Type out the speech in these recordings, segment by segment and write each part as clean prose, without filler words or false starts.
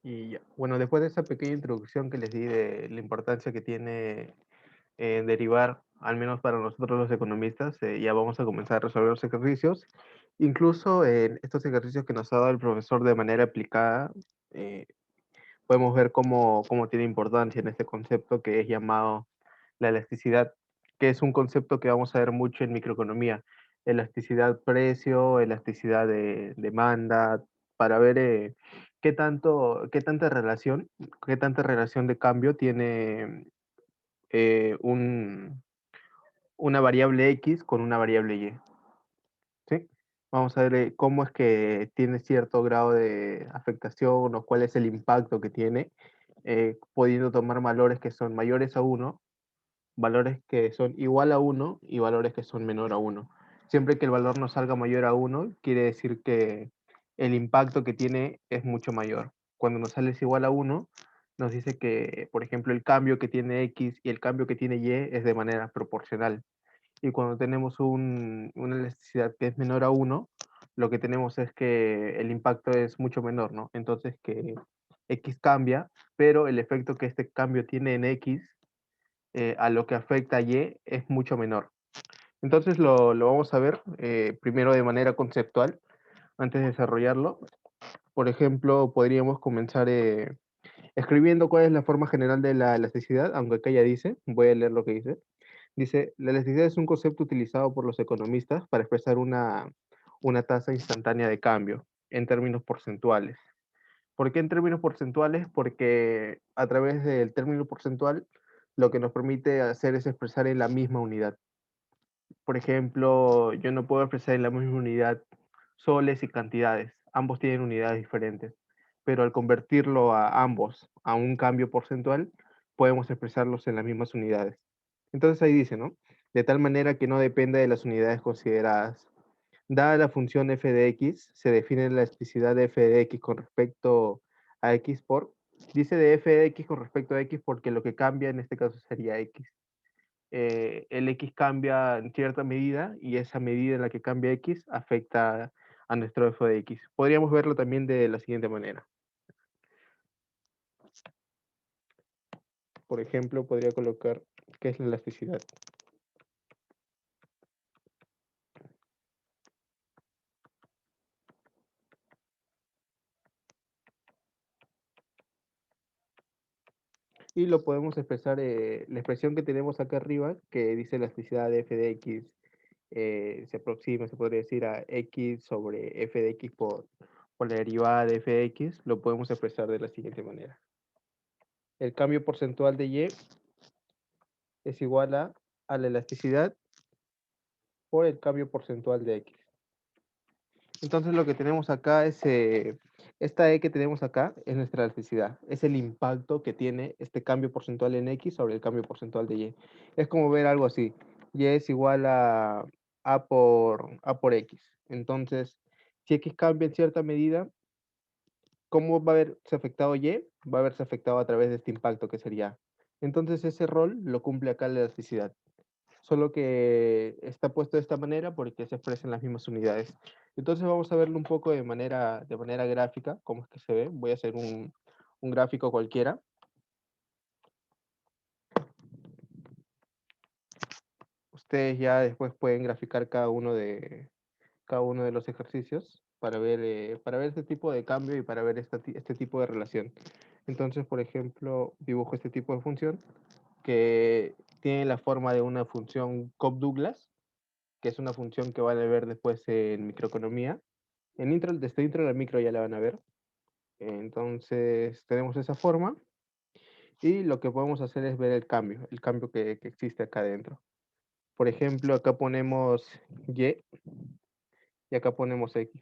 Y ya. Bueno, después de esa pequeña introducción que les di de la importancia que tiene derivar, al menos para nosotros los economistas, ya vamos a comenzar a resolver los ejercicios. Incluso en estos ejercicios que nos ha dado el profesor de manera aplicada, eh, podemos ver cómo tiene importancia en este concepto que es llamado la elasticidad, que es un concepto que vamos a ver mucho en microeconomía. Elasticidad precio, elasticidad de demanda, para ver qué tanta relación de cambio tiene una variable X con una variable Y. ¿Sí? Vamos a ver cómo es que tiene cierto grado de afectación o cuál es el impacto que tiene, pudiendo tomar valores que son mayores a uno, valores que son igual a uno y valores que son menor a uno. Siempre que el valor no salga mayor a uno, quiere decir que el impacto que tiene es mucho mayor. Cuando nos sale igual a uno, nos dice que, por ejemplo, el cambio que tiene X y el cambio que tiene Y es de manera proporcional. Y cuando tenemos una elasticidad que es menor a uno, lo que tenemos es que el impacto es mucho menor, ¿no? Entonces que X cambia, pero el efecto que este cambio tiene en X a lo que afecta a Y es mucho menor. Entonces lo vamos a ver primero de manera conceptual, antes de desarrollarlo. Por ejemplo, podríamos comenzar escribiendo cuál es la forma general de la elasticidad, aunque acá ya dice, voy a leer lo que dice. Dice, la elasticidad es un concepto utilizado por los economistas para expresar una tasa instantánea de cambio en términos porcentuales. ¿Por qué en términos porcentuales? Porque a través del término porcentual lo que nos permite hacer es expresar en la misma unidad. Por ejemplo, yo no puedo expresar en la misma unidad soles y cantidades. Ambos tienen unidades diferentes. Pero al convertirlo a ambos a un cambio porcentual, podemos expresarlos en las mismas unidades. Entonces ahí dice, ¿no? De tal manera que no dependa de las unidades consideradas. Dada la función f de x, se define la elasticidad de f de x con respecto a x por... Dice de f de x con respecto a x porque lo que cambia en este caso sería x. El x cambia en cierta medida y esa medida en la que cambia x afecta a nuestro f de x. Podríamos verlo también de la siguiente manera. Por ejemplo, podría colocar qué es la elasticidad. Y lo podemos expresar, la expresión que tenemos acá arriba, que dice elasticidad de f de x, se aproxima, se podría decir, a x sobre f de x por la derivada de f de x, lo podemos expresar de la siguiente manera. El cambio porcentual de y es igual a la elasticidad por el cambio porcentual de x. Entonces lo que tenemos acá es, esta E que tenemos acá es nuestra elasticidad, es el impacto que tiene este cambio porcentual en X sobre el cambio porcentual de Y. Es como ver algo así, Y es igual a A por X. Entonces, si X cambia en cierta medida, ¿cómo va a haberse afectado Y? Va a haberse afectado a través de este impacto que sería A. Entonces ese rol lo cumple acá la elasticidad, solo que está puesto de esta manera porque se expresan las mismas unidades. Entonces vamos a verlo un poco de manera gráfica, cómo es que se ve. Voy a hacer un gráfico cualquiera. Ustedes ya después pueden graficar cada uno de los ejercicios para ver este tipo de cambio y para ver este tipo de relación. Entonces, por ejemplo, dibujo este tipo de función que tiene la forma de una función Cobb-Douglas, que es una función que van a ver después en microeconomía. Desde intro de la micro ya la van a ver. Entonces tenemos esa forma y lo que podemos hacer es ver el cambio que existe acá adentro. Por ejemplo, acá ponemos Y y acá ponemos X.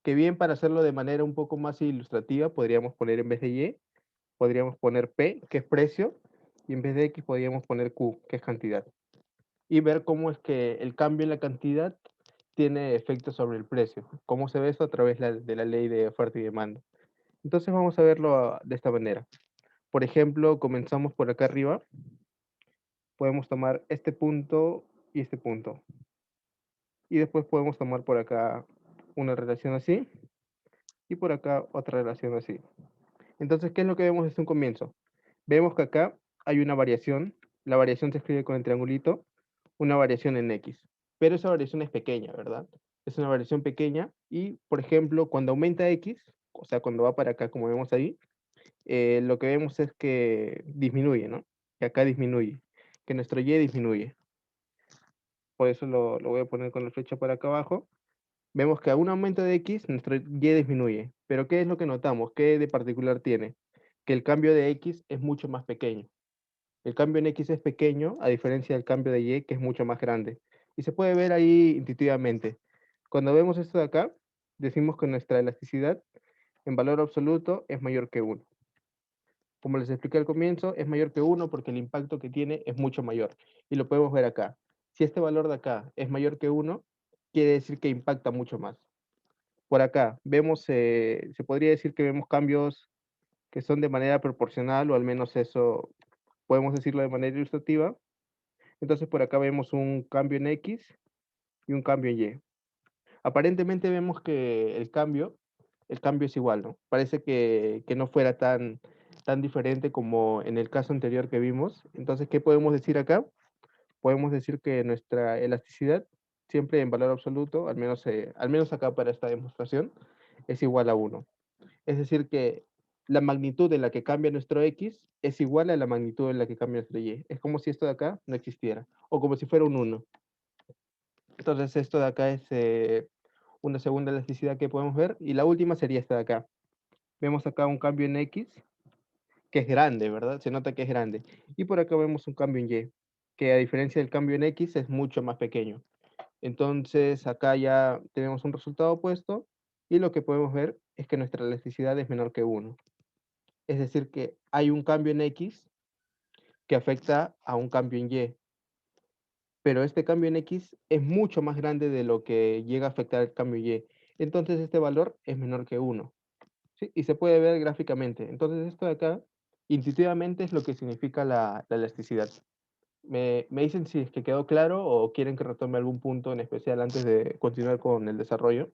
Que bien para hacerlo de manera un poco más ilustrativa, podríamos poner en vez de Y, podríamos poner P, que es precio, y en vez de X podríamos poner Q, que es cantidad. Y ver cómo es que el cambio en la cantidad tiene efecto sobre el precio. ¿Cómo se ve eso? A través de la ley de oferta y demanda. Entonces vamos a verlo de esta manera. Por ejemplo, comenzamos por acá arriba. Podemos tomar este punto y este punto. Y después podemos tomar por acá una relación así y por acá otra relación así. Entonces, ¿qué es lo que vemos desde un comienzo? Vemos que acá hay una variación, la variación se escribe con el triangulito, una variación en X, pero esa variación es pequeña, ¿verdad? Es una variación pequeña y, por ejemplo, cuando aumenta X, o sea, cuando va para acá, como vemos ahí, lo que vemos es que disminuye, ¿no? Que acá disminuye, que nuestro Y disminuye. Por eso lo voy a poner con la flecha para acá abajo. Vemos que a un aumento de X, nuestro Y disminuye. Pero ¿qué es lo que notamos? ¿Qué de particular tiene? Que el cambio de X es mucho más pequeño. El cambio en X es pequeño, a diferencia del cambio de Y, que es mucho más grande. Y se puede ver ahí intuitivamente. Cuando vemos esto de acá, decimos que nuestra elasticidad en valor absoluto es mayor que uno. Como les expliqué al comienzo, es mayor que uno porque el impacto que tiene es mucho mayor. Y lo podemos ver acá. Si este valor de acá es mayor que uno, quiere decir que impacta mucho más. Por acá vemos, se podría decir que vemos cambios que son de manera proporcional, o al menos eso podemos decirlo de manera ilustrativa. Entonces por acá vemos un cambio en X y un cambio en Y. Aparentemente vemos que el cambio es igual, ¿no? Parece que no fuera tan diferente como en el caso anterior que vimos. Entonces, ¿qué podemos decir acá? Podemos decir que nuestra elasticidad, siempre en valor absoluto, al menos acá para esta demostración, es igual a uno. Es decir, que la magnitud en la que cambia nuestro X es igual a la magnitud en la que cambia nuestro Y. Es como si esto de acá no existiera, o como si fuera un uno. Entonces, esto de acá es una segunda elasticidad que podemos ver, y la última sería esta de acá. Vemos acá un cambio en X, que es grande, ¿verdad? Se nota que es grande. Y por acá vemos un cambio en Y, que a diferencia del cambio en X es mucho más pequeño. Entonces, acá ya tenemos un resultado opuesto, y lo que podemos ver es que nuestra elasticidad es menor que uno. Es decir, que hay un cambio en X que afecta a un cambio en Y, pero este cambio en X es mucho más grande de lo que llega a afectar el cambio Y. Entonces, este valor es menor que uno. ¿Sí? Y se puede ver gráficamente. Entonces, esto de acá, intuitivamente, es lo que significa la elasticidad. Me dicen si es que quedó claro o quieren que retome algún punto en especial antes de continuar con el desarrollo.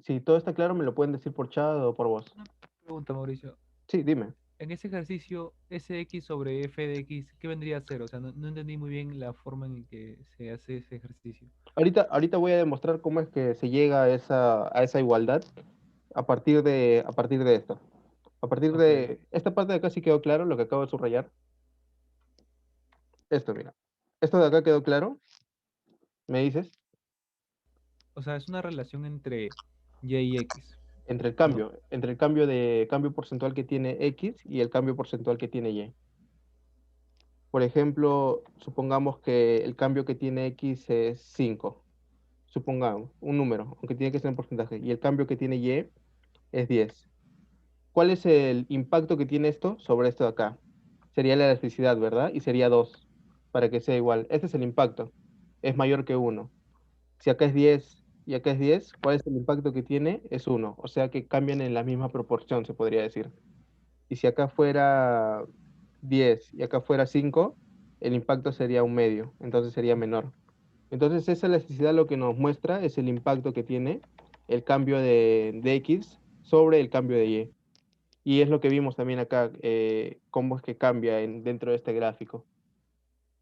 Si todo está claro, me lo pueden decir por chat o por voz. Una pregunta, Mauricio. Sí, dime. En ese ejercicio, SX sobre f de x, ¿qué vendría a ser? O sea, no entendí muy bien la forma en que se hace ese ejercicio. Ahorita voy a demostrar cómo es que se llega a esa igualdad a partir de esto. A partir Ok. de esta parte de acá sí quedó claro lo que acabo de subrayar. Esto, mira. Esto de acá quedó claro, me dices, O sea, es una relación entre y y x, ¿no? entre el cambio de cambio porcentual que tiene X y el cambio porcentual que tiene Y. Por ejemplo, supongamos que el cambio que tiene X es 5. Supongamos, un número, aunque tiene que ser en porcentaje, y el cambio que tiene Y es 10. ¿Cuál es el impacto que tiene esto sobre esto de acá? Sería la elasticidad, ¿verdad? Y sería 2 para que sea igual. Este es el impacto. Es mayor que uno. Si acá es 10 y acá es 10, ¿cuál es el impacto que tiene? Es uno. O sea que cambian en la misma proporción, se podría decir. Y si acá fuera 10 y acá fuera 5, el impacto sería un medio, entonces sería menor. Entonces esa elasticidad lo que nos muestra es el impacto que tiene el cambio de X sobre el cambio de Y. Y es lo que vimos también acá, cómo es que cambia dentro de este gráfico.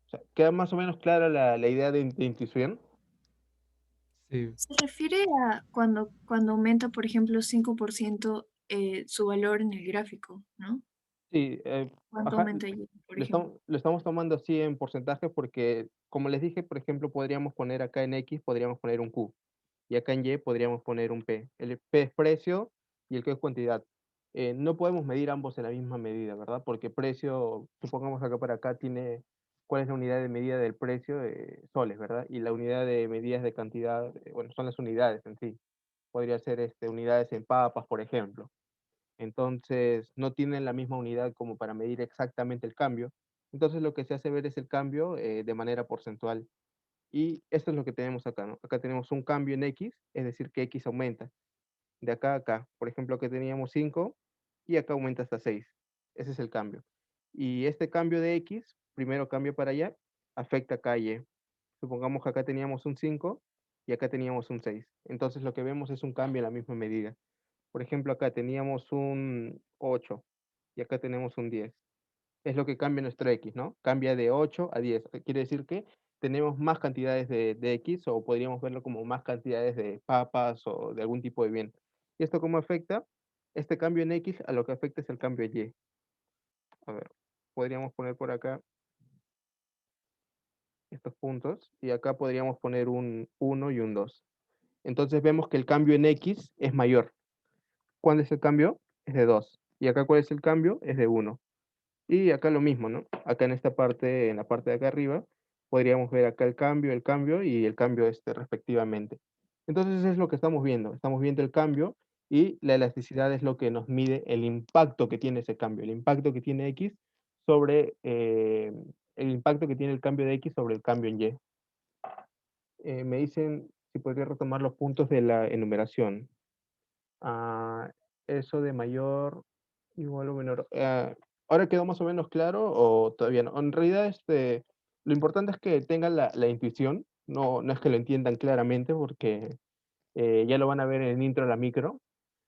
O sea, ¿queda más o menos clara la idea de intuición? Sí. Se refiere a cuando aumenta, por ejemplo, 5% su valor en el gráfico, ¿no? Sí, ¿Cuánto ajá, aumenta Y, por ejemplo? lo estamos tomando así en porcentaje porque, como les dije, por ejemplo, podríamos poner acá en X, podríamos poner un Q, y acá en Y podríamos poner un P. El P es precio y el Q es cantidad. No podemos medir ambos en la misma medida, ¿verdad? Porque precio, supongamos acá para acá, tiene, ¿cuál es la unidad de medida del precio? Soles, ¿verdad? Y la unidad de medidas de cantidad, bueno, son las unidades en sí. Podría ser unidades en papas, por ejemplo. Entonces, no tienen la misma unidad como para medir exactamente el cambio. Entonces, lo que se hace ver es el cambio de manera porcentual. Y esto es lo que tenemos acá, ¿no? Acá tenemos un cambio en X, es decir, que X aumenta. De acá a acá. Por ejemplo, aquí teníamos 5 y acá aumenta hasta 6. Ese es el cambio. Y este cambio de X, primero cambio para allá, afecta acá a Y. Supongamos que acá teníamos un 5 y acá teníamos un 6. Entonces lo que vemos es un cambio en la misma medida. Por ejemplo, acá teníamos un 8 y acá tenemos un 10. Es lo que cambia nuestro X, ¿no? Cambia de 8 a 10. Quiere decir que tenemos más cantidades de X o podríamos verlo como más cantidades de papas o de algún tipo de bien. ¿Y esto cómo afecta? Este cambio en X a lo que afecta es el cambio en Y. A ver, podríamos poner por acá estos puntos y acá podríamos poner un 1 y un 2. Entonces vemos que el cambio en X es mayor. ¿Cuál es el cambio? Es de 2. Y acá, ¿cuál es el cambio? Es de 1. Y acá lo mismo, ¿no? Acá en esta parte, en la parte de acá arriba, podríamos ver acá el cambio y el cambio respectivamente. Entonces eso es lo que estamos viendo. Estamos viendo el cambio y la elasticidad es lo que nos mide el impacto que tiene ese cambio, el impacto que tiene X sobre el impacto que tiene el cambio de X sobre el cambio en Y. Me dicen si podría retomar los puntos de la enumeración. Ah, eso de mayor igual o menor. ¿Ahora quedó más o menos claro o todavía no? En realidad, lo importante es que tengan la intuición, no es que lo entiendan claramente porque ya lo van a ver en el intro a la micro,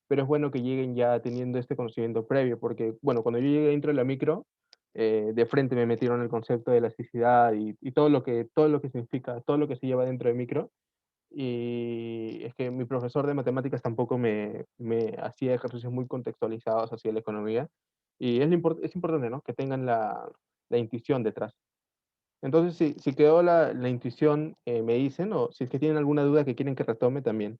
pero es bueno que lleguen ya teniendo este conocimiento previo, porque, bueno, cuando yo llegué dentro de la micro, de frente me metieron el concepto de elasticidad y todo lo que significa, todo lo que se lleva dentro de micro, y es que mi profesor de matemáticas tampoco me hacía ejercicios muy contextualizados hacia la economía. Y es importante, ¿no? Que tengan la intuición detrás. Entonces, si quedó la intuición, me dicen, o si es que tienen alguna duda que quieren que retome también.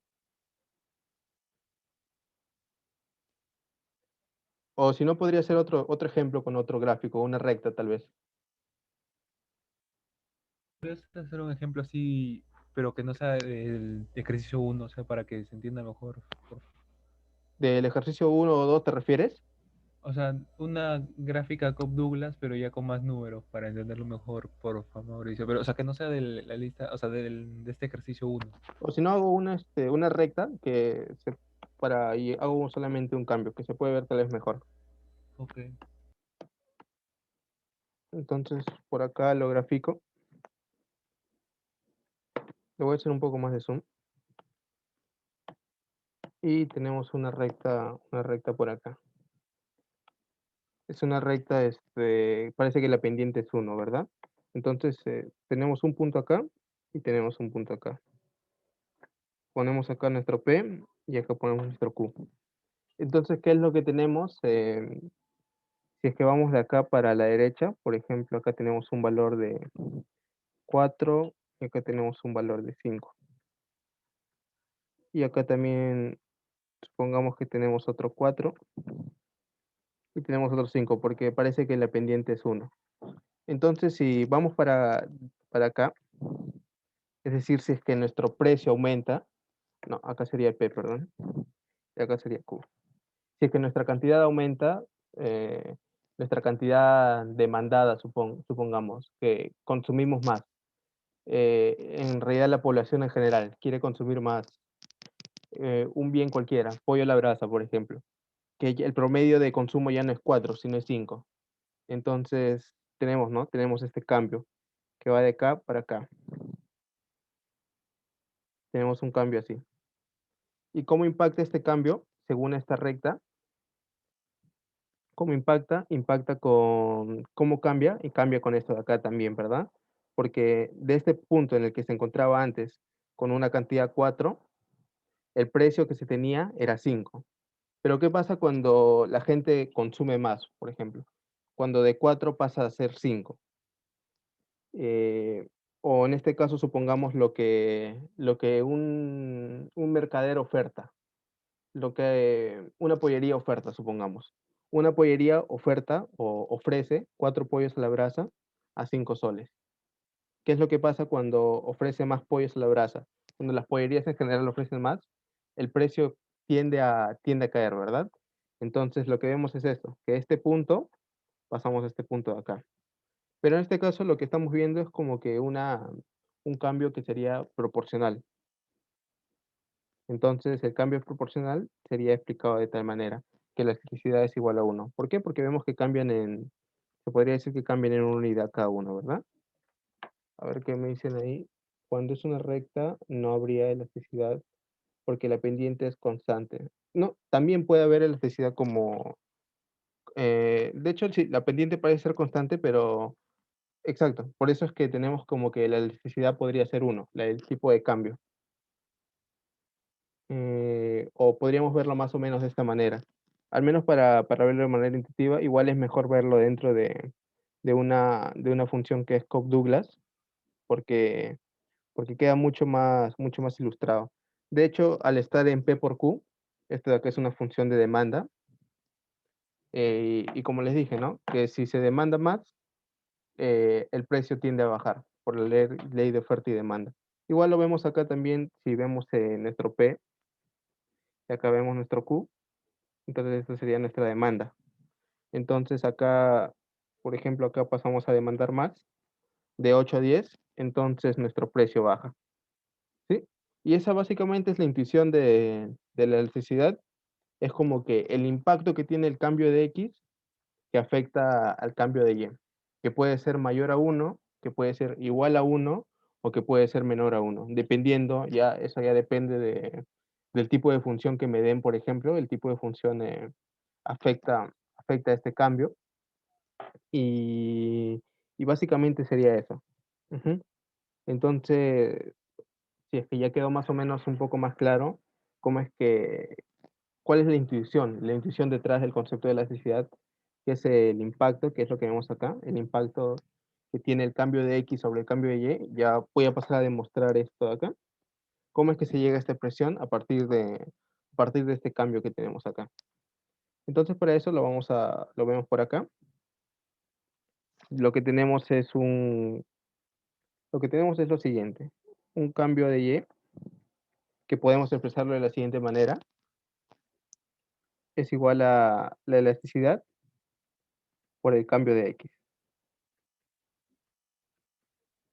O si no, podría ser otro ejemplo con otro gráfico, una recta tal vez. ¿Puedes hacer un ejemplo así, pero que no sea el ejercicio uno, o sea, para que se entienda mejor? ¿Del ejercicio uno o 2 te refieres? O sea, una gráfica Cobb Douglas, pero ya con más números para entenderlo mejor, por favor, Mauricio. Pero, o sea, que no sea de la lista, o sea, de este ejercicio uno. O si no, hago una recta y hago solamente un cambio, que se puede ver tal vez mejor. Ok. Entonces, por acá lo grafico. Le voy a hacer un poco más de zoom. Y tenemos una recta por acá. Es una recta, parece que la pendiente es 1, ¿verdad? Entonces, tenemos un punto acá y tenemos un punto acá. Ponemos acá nuestro P y acá ponemos nuestro Q. Entonces, ¿qué es lo que tenemos? Si es que vamos de acá para la derecha, por ejemplo, acá tenemos un valor de 4 y acá tenemos un valor de 5. Y acá también, supongamos que tenemos otro 4 y tenemos otro 5, porque parece que la pendiente es 1. Entonces, si vamos para acá, es decir, si es que nuestro precio aumenta, no, acá sería P, perdón, y acá sería Q. Si es que nuestra cantidad aumenta, nuestra cantidad demandada, supongamos, que consumimos más. En realidad la población en general quiere consumir más un bien cualquiera, pollo a la brasa, por ejemplo, que el promedio de consumo ya no es 4, sino es 5. Entonces, tenemos, ¿no? Tenemos este cambio que va de acá para acá. Tenemos un cambio así. ¿Y cómo impacta este cambio, según esta recta? ¿Cómo impacta? Impacta con cómo cambia y cambia con esto de acá también, ¿verdad? Porque de este punto en el que se encontraba antes con una cantidad 4, el precio que se tenía era 5. Pero ¿qué pasa cuando la gente consume más, por ejemplo? Cuando de 4 pasa a ser 5. Eh, o en este caso supongamos lo que un mercader oferta. Lo que una pollería oferta, supongamos. Una pollería oferta o ofrece 4 pollos a la brasa a 5 soles. ¿Qué es lo que pasa cuando ofrece más pollos a la brasa? Cuando las pollerías en general ofrecen más, el precio tiende a caer, ¿verdad? Entonces lo que vemos es esto, que este punto, pasamos a este punto de acá. Pero en este caso lo que estamos viendo es como que un cambio que sería proporcional. Entonces, el cambio proporcional sería explicado de tal manera que la elasticidad es igual a 1. ¿Por qué? Porque vemos que se podría decir que cambian en una unidad cada uno, ¿verdad? A ver qué me dicen ahí. Cuando es una recta, no habría elasticidad porque la pendiente es constante. No, también puede haber elasticidad como, de hecho, sí, la pendiente parece ser constante, pero exacto, por eso es que tenemos como que la elasticidad podría ser uno, el tipo de cambio. O podríamos verlo más o menos de esta manera. Al menos para verlo de manera intuitiva, igual es mejor verlo dentro de una función que es Cobb-Douglas, porque, porque queda mucho más ilustrado. De hecho, al estar en P por Q, esto de acá es una función de demanda, y como les dije, ¿no? Que si se demanda más, el precio tiende a bajar por la ley de oferta y demanda. Igual lo vemos acá también si vemos nuestro P, y acá vemos nuestro Q, entonces esta sería nuestra demanda. Entonces acá, por ejemplo, acá pasamos a demandar más, de 8 a 10, entonces nuestro precio baja, ¿sí? Y esa básicamente es la intuición de la elasticidad, es como que el impacto que tiene el cambio de X que afecta al cambio de Y, que puede ser mayor a uno, que puede ser igual a uno o que puede ser menor a uno, dependiendo, ya eso ya depende del tipo de función que me den, por ejemplo, el tipo de función afecta este cambio y, y básicamente sería eso. Ujú. Entonces, si es que ya quedó más o menos un poco más claro cómo es que, cuál es la intuición detrás del concepto de elasticidad, que es el impacto, que es lo que vemos acá, el impacto que tiene el cambio de X sobre el cambio de Y. Ya voy a pasar a demostrar esto de acá. ¿Cómo es que se llega a esta expresión a partir de este cambio que tenemos acá? Entonces, para eso lo vemos por acá. Lo que tenemos es lo siguiente, un cambio de Y, que podemos expresarlo de la siguiente manera, es igual a la elasticidad por el cambio de X,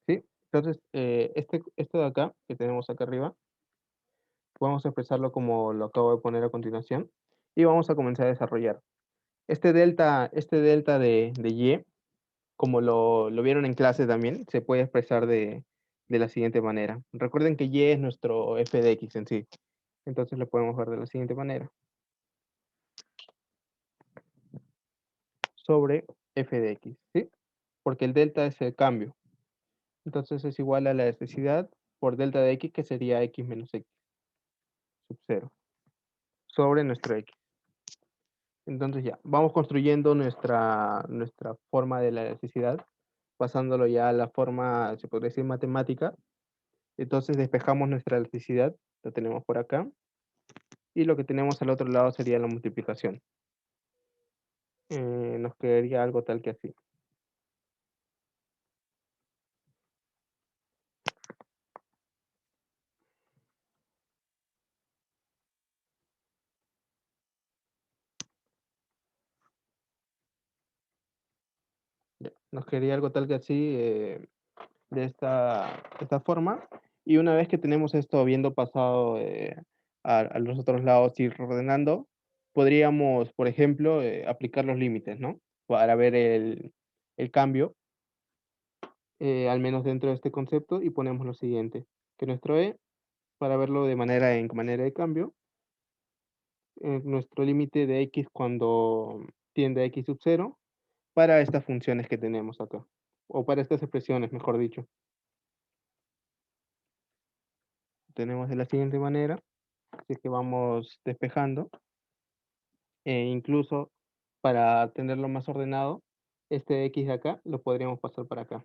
¿sí? Entonces, esto de acá, que tenemos acá arriba, vamos a expresarlo como lo acabo de poner a continuación, y vamos a comenzar a desarrollar. Este delta de Y, como lo vieron en clase también, se puede expresar de la siguiente manera. Recuerden que Y es nuestro f de X en sí, entonces lo podemos ver de la siguiente manera. Sobre f de X, ¿sí? Porque el delta es el cambio. Entonces es igual a la elasticidad por delta de X, que sería X menos X sub 0, sobre nuestro X. Entonces ya, vamos construyendo nuestra forma de la elasticidad, pasándolo ya a la forma, se podría decir, matemática. Entonces despejamos nuestra elasticidad, lo tenemos por acá, y lo que tenemos al otro lado sería la multiplicación. Nos quedaría algo tal que así. Ya, nos quedaría algo tal que así, de esta forma. Y una vez que tenemos esto habiendo pasado a los otros lados, ir ordenando, podríamos, por ejemplo, aplicar los límites, ¿no? Para ver el cambio, al menos dentro de este concepto, y ponemos lo siguiente, que nuestro E, para verlo en manera de cambio, nuestro límite de X cuando tiende a X sub 0, para estas funciones que tenemos acá, o para estas expresiones, mejor dicho. Tenemos de la siguiente manera, así que vamos despejando, incluso para tenerlo más ordenado, este X de acá lo podríamos pasar para acá.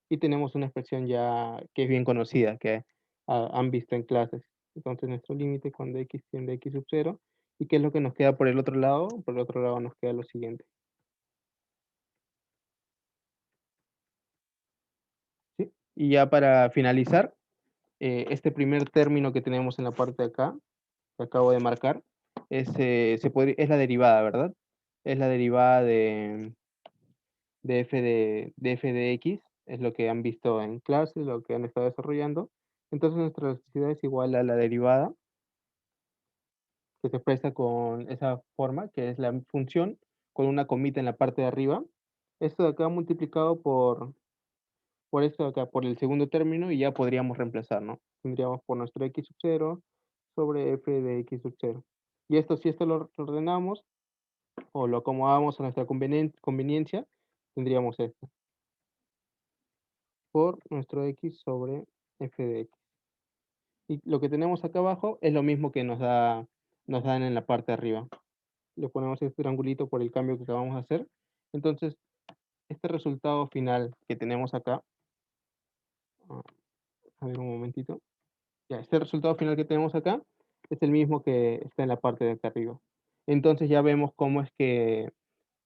Y tenemos una expresión ya que es bien conocida, que han visto en clases. Entonces nuestro límite cuando X tiende a X sub 0. ¿Y qué es lo que nos queda por el otro lado? Por el otro lado nos queda lo siguiente, ¿sí? Y ya para finalizar, este primer término que tenemos en la parte de acá, que acabo de marcar, es la derivada, ¿verdad? Es la derivada de f de x, es lo que han visto en clase, lo que han estado desarrollando. Entonces nuestra elasticidad es igual a la derivada, que se expresa con esa forma, que es la función con una comita en la parte de arriba. Esto de acá multiplicado por esto acá, por el segundo término, y ya podríamos reemplazar, ¿no? Tendríamos por nuestro x sub 0 sobre f de x sub 0. Y esto, si esto lo ordenamos o lo acomodamos a nuestra conveniencia, tendríamos esto por nuestro x sobre f de x. Y lo que tenemos acá abajo es lo mismo que nos dan en la parte de arriba. Le ponemos este triangulito por el cambio que acabamos de hacer. Entonces, este resultado final que tenemos acá, ah, a ver un momentito. Ya, este resultado final que tenemos acá es el mismo que está en la parte de acá arriba. Entonces ya vemos cómo es que,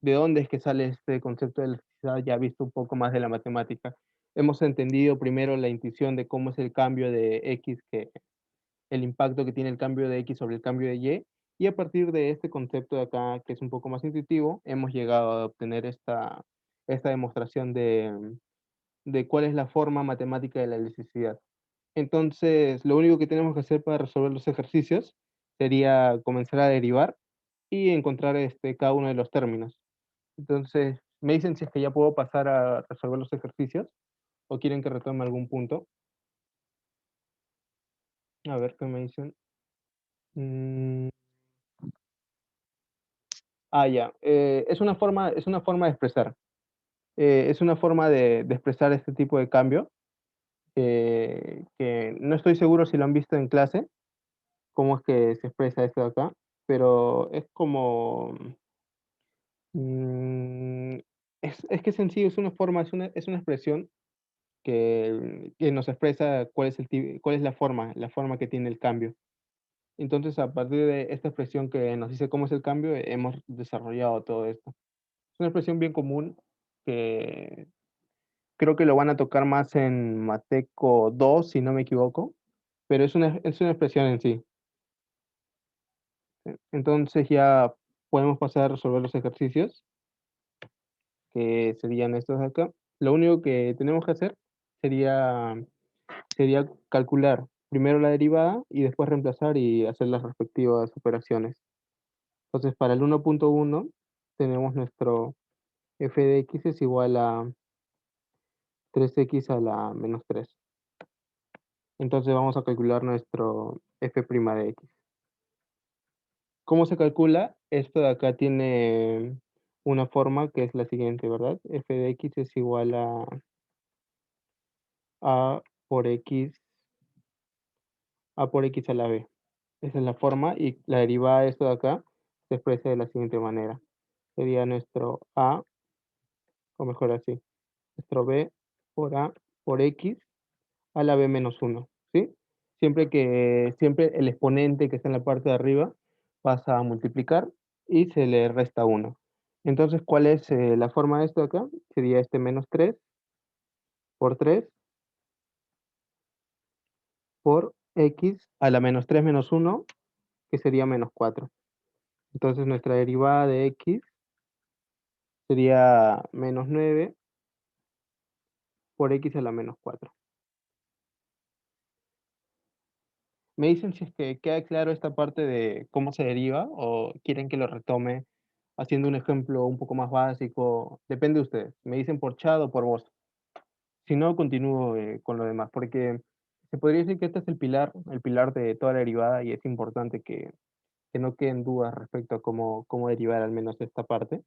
de dónde es que sale este concepto de elasticidad, ya visto un poco más de la matemática. Hemos entendido primero la intuición de cómo es el cambio de X, el impacto que tiene el cambio de X sobre el cambio de y a partir de este concepto de acá, que es un poco más intuitivo, hemos llegado a obtener esta demostración de cuál es la forma matemática de la elasticidad. Entonces, lo único que tenemos que hacer para resolver los ejercicios sería comenzar a derivar y encontrar cada uno de los términos. Entonces, me dicen si es que ya puedo pasar a resolver los ejercicios o quieren que retome algún punto. A ver qué me dicen. Mm, ya. Es una forma de expresar. Es una forma de expresar este tipo de cambio que no estoy seguro si lo han visto en clase, cómo es que se expresa esto de acá, pero es como... mm, es que es sencillo, es una forma, es una expresión que nos expresa cuál es la forma que tiene el cambio. Entonces, a partir de esta expresión que nos dice cómo es el cambio, hemos desarrollado todo esto. Es una expresión bien común que creo que lo van a tocar más en Mateco 2 si no me equivoco, pero es una expresión en sí. Entonces ya podemos pasar a resolver los ejercicios, que serían estos de acá. Lo único que tenemos que hacer sería, sería calcular primero la derivada y después reemplazar y hacer las respectivas operaciones. Entonces, para el 1.1 tenemos nuestro f de x es igual a 3x a la menos 3. Entonces vamos a calcular nuestro f' de x. ¿Cómo se calcula? Esto de acá tiene una forma que es la siguiente, ¿verdad? F de x es igual a por x, a por x a la b. Esa es la forma y la derivada de esto de acá se expresa de la siguiente manera. Sería nuestro a, o mejor así, nuestro b por a por x a la b menos 1, ¿sí? Siempre el exponente que está en la parte de arriba pasa a multiplicar y se le resta 1. Entonces, ¿cuál es la forma de esto acá? Sería este menos 3 por 3 por x a la menos 3 menos 1, que sería menos 4. Entonces, nuestra derivada de x sería menos 9 por x a la menos 4. Me dicen si es que queda claro esta parte de cómo se deriva o quieren que lo retome haciendo un ejemplo un poco más básico. Depende de ustedes. Me dicen por chat o por voz. Si no, continúo con lo demás, porque se podría decir que este es el pilar de toda la derivada y es importante que no queden dudas respecto a cómo derivar al menos esta parte,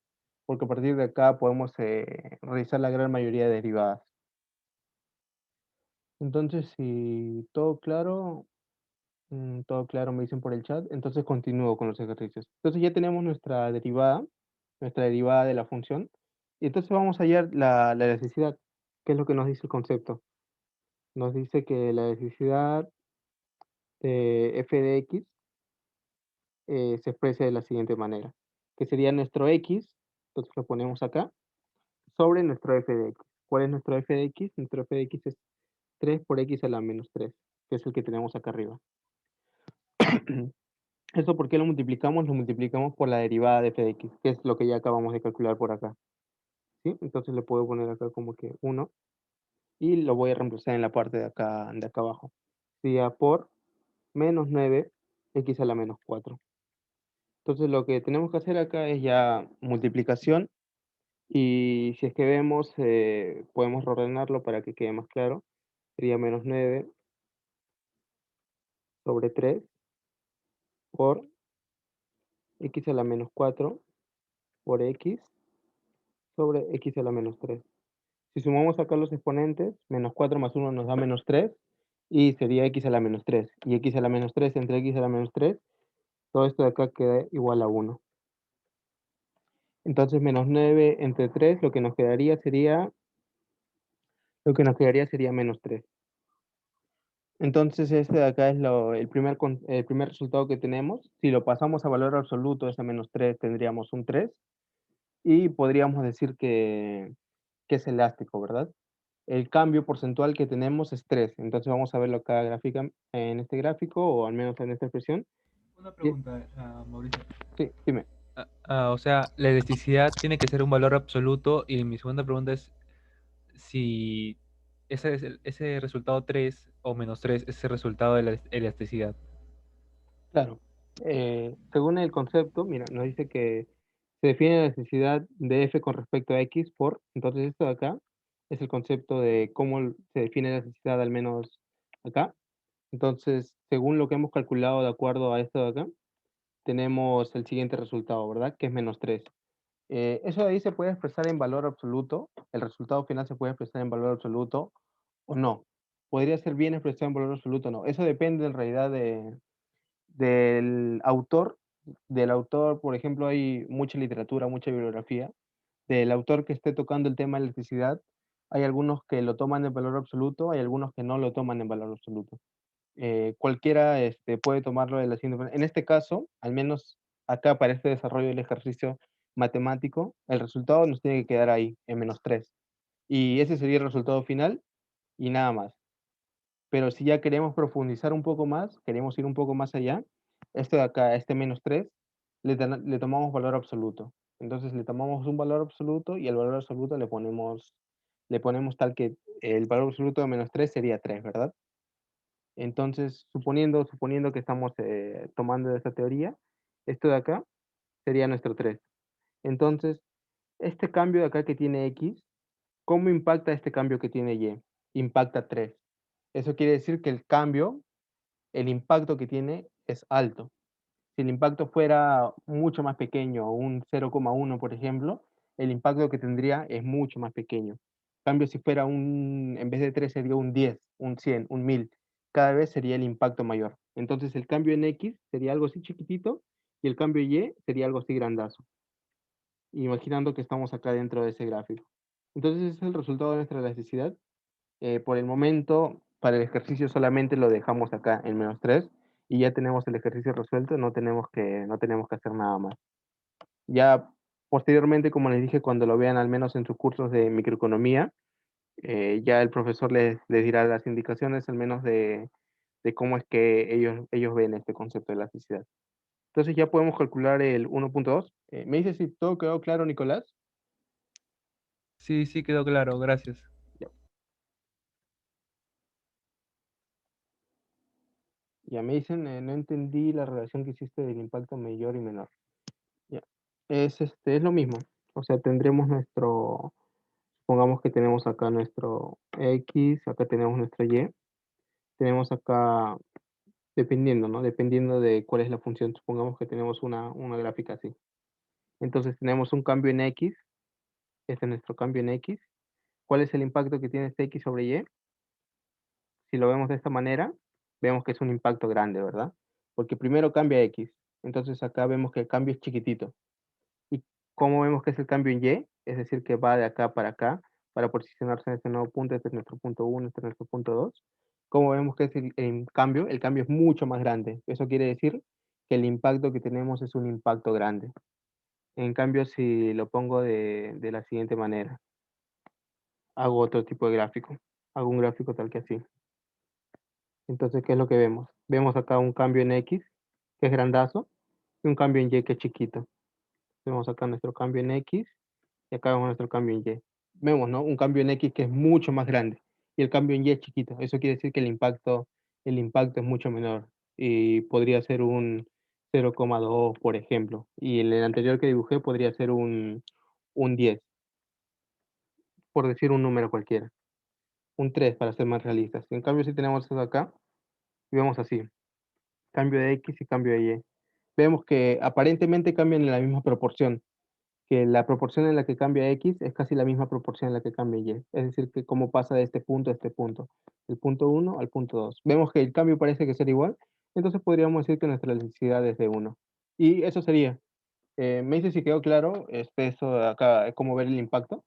porque a partir de acá podemos realizar la gran mayoría de derivadas. Entonces, si todo claro, me dicen por el chat, entonces continúo con los ejercicios. Entonces ya tenemos nuestra derivada de la función, y entonces vamos a hallar la elasticidad, que es lo que nos dice el concepto. Nos dice que la elasticidad de f de x se expresa de la siguiente manera, que sería nuestro x, entonces lo ponemos acá, sobre nuestro f de x. ¿Cuál es nuestro f de x? Nuestro f de x es 3 por x a la menos 3, que es el que tenemos acá arriba. ¿Eso por qué lo multiplicamos? Lo multiplicamos por la derivada de f de x, que es lo que ya acabamos de calcular por acá. ¿Sí? Entonces le puedo poner acá como que 1 y lo voy a reemplazar en la parte de acá abajo. Sería por menos 9 x a la menos 4. Entonces lo que tenemos que hacer acá es ya multiplicación Y si es que vemos, podemos reordenarlo para que quede más claro. Sería menos 9 sobre 3 por x a la menos 4 por x sobre x a la menos 3. Si sumamos acá los exponentes, menos 4 más 1 nos da menos 3 y sería x a la menos 3. Y x a la menos 3 entre x a la menos 3, todo esto de acá queda igual a 1. Entonces menos 9 entre 3, lo que nos quedaría sería menos 3. Entonces este de acá es el primer resultado que tenemos. Si lo pasamos a valor absoluto, ese menos 3 tendríamos un 3 y podríamos decir que es elástico, ¿verdad? El cambio porcentual que tenemos es 3. Entonces vamos a verlo acá en este gráfico o al menos en esta expresión. Una Y- pregunta, Mauricio. Sí, dime. O sea, la elasticidad tiene que ser un valor absoluto y mi segunda pregunta es si ese resultado 3 o menos 3 es el resultado de la elasticidad. Claro. Según el concepto, mira, nos dice que se define la necesidad de f con respecto a x por, entonces esto de acá es el concepto de cómo se define la necesidad al menos acá. Entonces, según lo que hemos calculado de acuerdo a esto de acá, tenemos el siguiente resultado, ¿verdad? Que es menos 3. Eso de ahí se puede expresar en valor absoluto, el resultado final se puede expresar en valor absoluto o no. Podría ser bien expresado en valor absoluto o no. Eso depende en realidad del autor. Del autor, por ejemplo, hay mucha literatura, mucha bibliografía. Del autor que esté tocando el tema de electricidad, hay algunos que lo toman en valor absoluto, hay algunos que no lo toman en valor absoluto. Cualquiera puede tomarlo de la siguiente manera. En este caso, al menos acá para este desarrollo del ejercicio matemático, el resultado nos tiene que quedar ahí, en menos 3. Y ese sería el resultado final y nada más. Pero si ya queremos profundizar un poco más, queremos ir un poco más allá, esto de acá, este menos 3, le tomamos valor absoluto. Entonces le tomamos un valor absoluto y el valor absoluto le ponemos tal que el valor absoluto de menos 3 sería 3, ¿verdad? Entonces, suponiendo que estamos tomando esta teoría, esto de acá sería nuestro 3. Entonces, este cambio de acá que tiene x, ¿cómo impacta este cambio que tiene y? Impacta 3. Eso quiere decir que el impacto que tiene es alto. Si el impacto fuera mucho más pequeño, un 0,1 por ejemplo, el impacto que tendría es mucho más pequeño. En cambio, si fuera en vez de 3 sería un 10, un 100, un 1000, cada vez sería el impacto mayor. Entonces el cambio en X sería algo así chiquitito y el cambio Y sería algo así grandazo, imaginando que estamos acá dentro de ese gráfico. Entonces ese es el resultado de nuestra elasticidad. Por el momento, para el ejercicio solamente lo dejamos acá en menos 3 y ya tenemos el ejercicio resuelto, no tenemos que hacer nada más. Ya posteriormente, como les dije, cuando lo vean al menos en sus cursos de microeconomía, ya el profesor les dirá las indicaciones al menos de cómo es que ellos ven este concepto de elasticidad. Entonces ya podemos calcular el 1.2. ¿Me dice si todo quedó claro, Nicolás? Sí, sí, quedó claro, gracias. Ya, ya me dicen, no entendí la relación que hiciste del impacto mayor y menor. Ya. Es lo mismo. O sea, supongamos que tenemos acá nuestro X, acá tenemos nuestra Y, tenemos acá, dependiendo, ¿no? Dependiendo de cuál es la función, supongamos que tenemos una gráfica así. Entonces tenemos un cambio en X, este es nuestro cambio en X. ¿Cuál es el impacto que tiene este X sobre Y? Si lo vemos de esta manera, vemos que es un impacto grande, ¿verdad? Porque primero cambia X, entonces acá vemos que el cambio es chiquitito. ¿Y cómo vemos que es el cambio en Y? Es decir, que va de acá para posicionarse en este nuevo punto. Este es nuestro punto 1, este es nuestro punto 2. ¿Cómo vemos que es el cambio? El cambio es mucho más grande. Eso quiere decir que el impacto que tenemos es un impacto grande. En cambio, si lo pongo de la siguiente manera, hago otro tipo de gráfico. Hago un gráfico tal que así. Entonces, ¿qué es lo que vemos? Vemos acá un cambio en X, que es grandazo, y un cambio en Y, que es chiquito. Vemos acá nuestro cambio en X y acá vemos nuestro cambio en Y. Vemos, ¿no? Un cambio en X que es mucho más grande y el cambio en Y es chiquito. Eso quiere decir que el impacto es mucho menor y podría ser un 0,2, por ejemplo. Y el anterior que dibujé podría ser un 10. por decir un número cualquiera. Un 3 para ser más realistas. En cambio, si tenemos esto acá, y vemos así, cambio de X y cambio de Y. Vemos que aparentemente cambian en la misma proporción, que la proporción en la que cambia X es casi la misma proporción en la que cambia Y. Es decir, que cómo pasa de este punto a este punto, del punto 1 al punto 2. Vemos que el cambio parece que ser igual, entonces podríamos decir que nuestra elasticidad es de 1. Y eso sería. Me dice si quedó claro, eso de acá, cómo ver el impacto.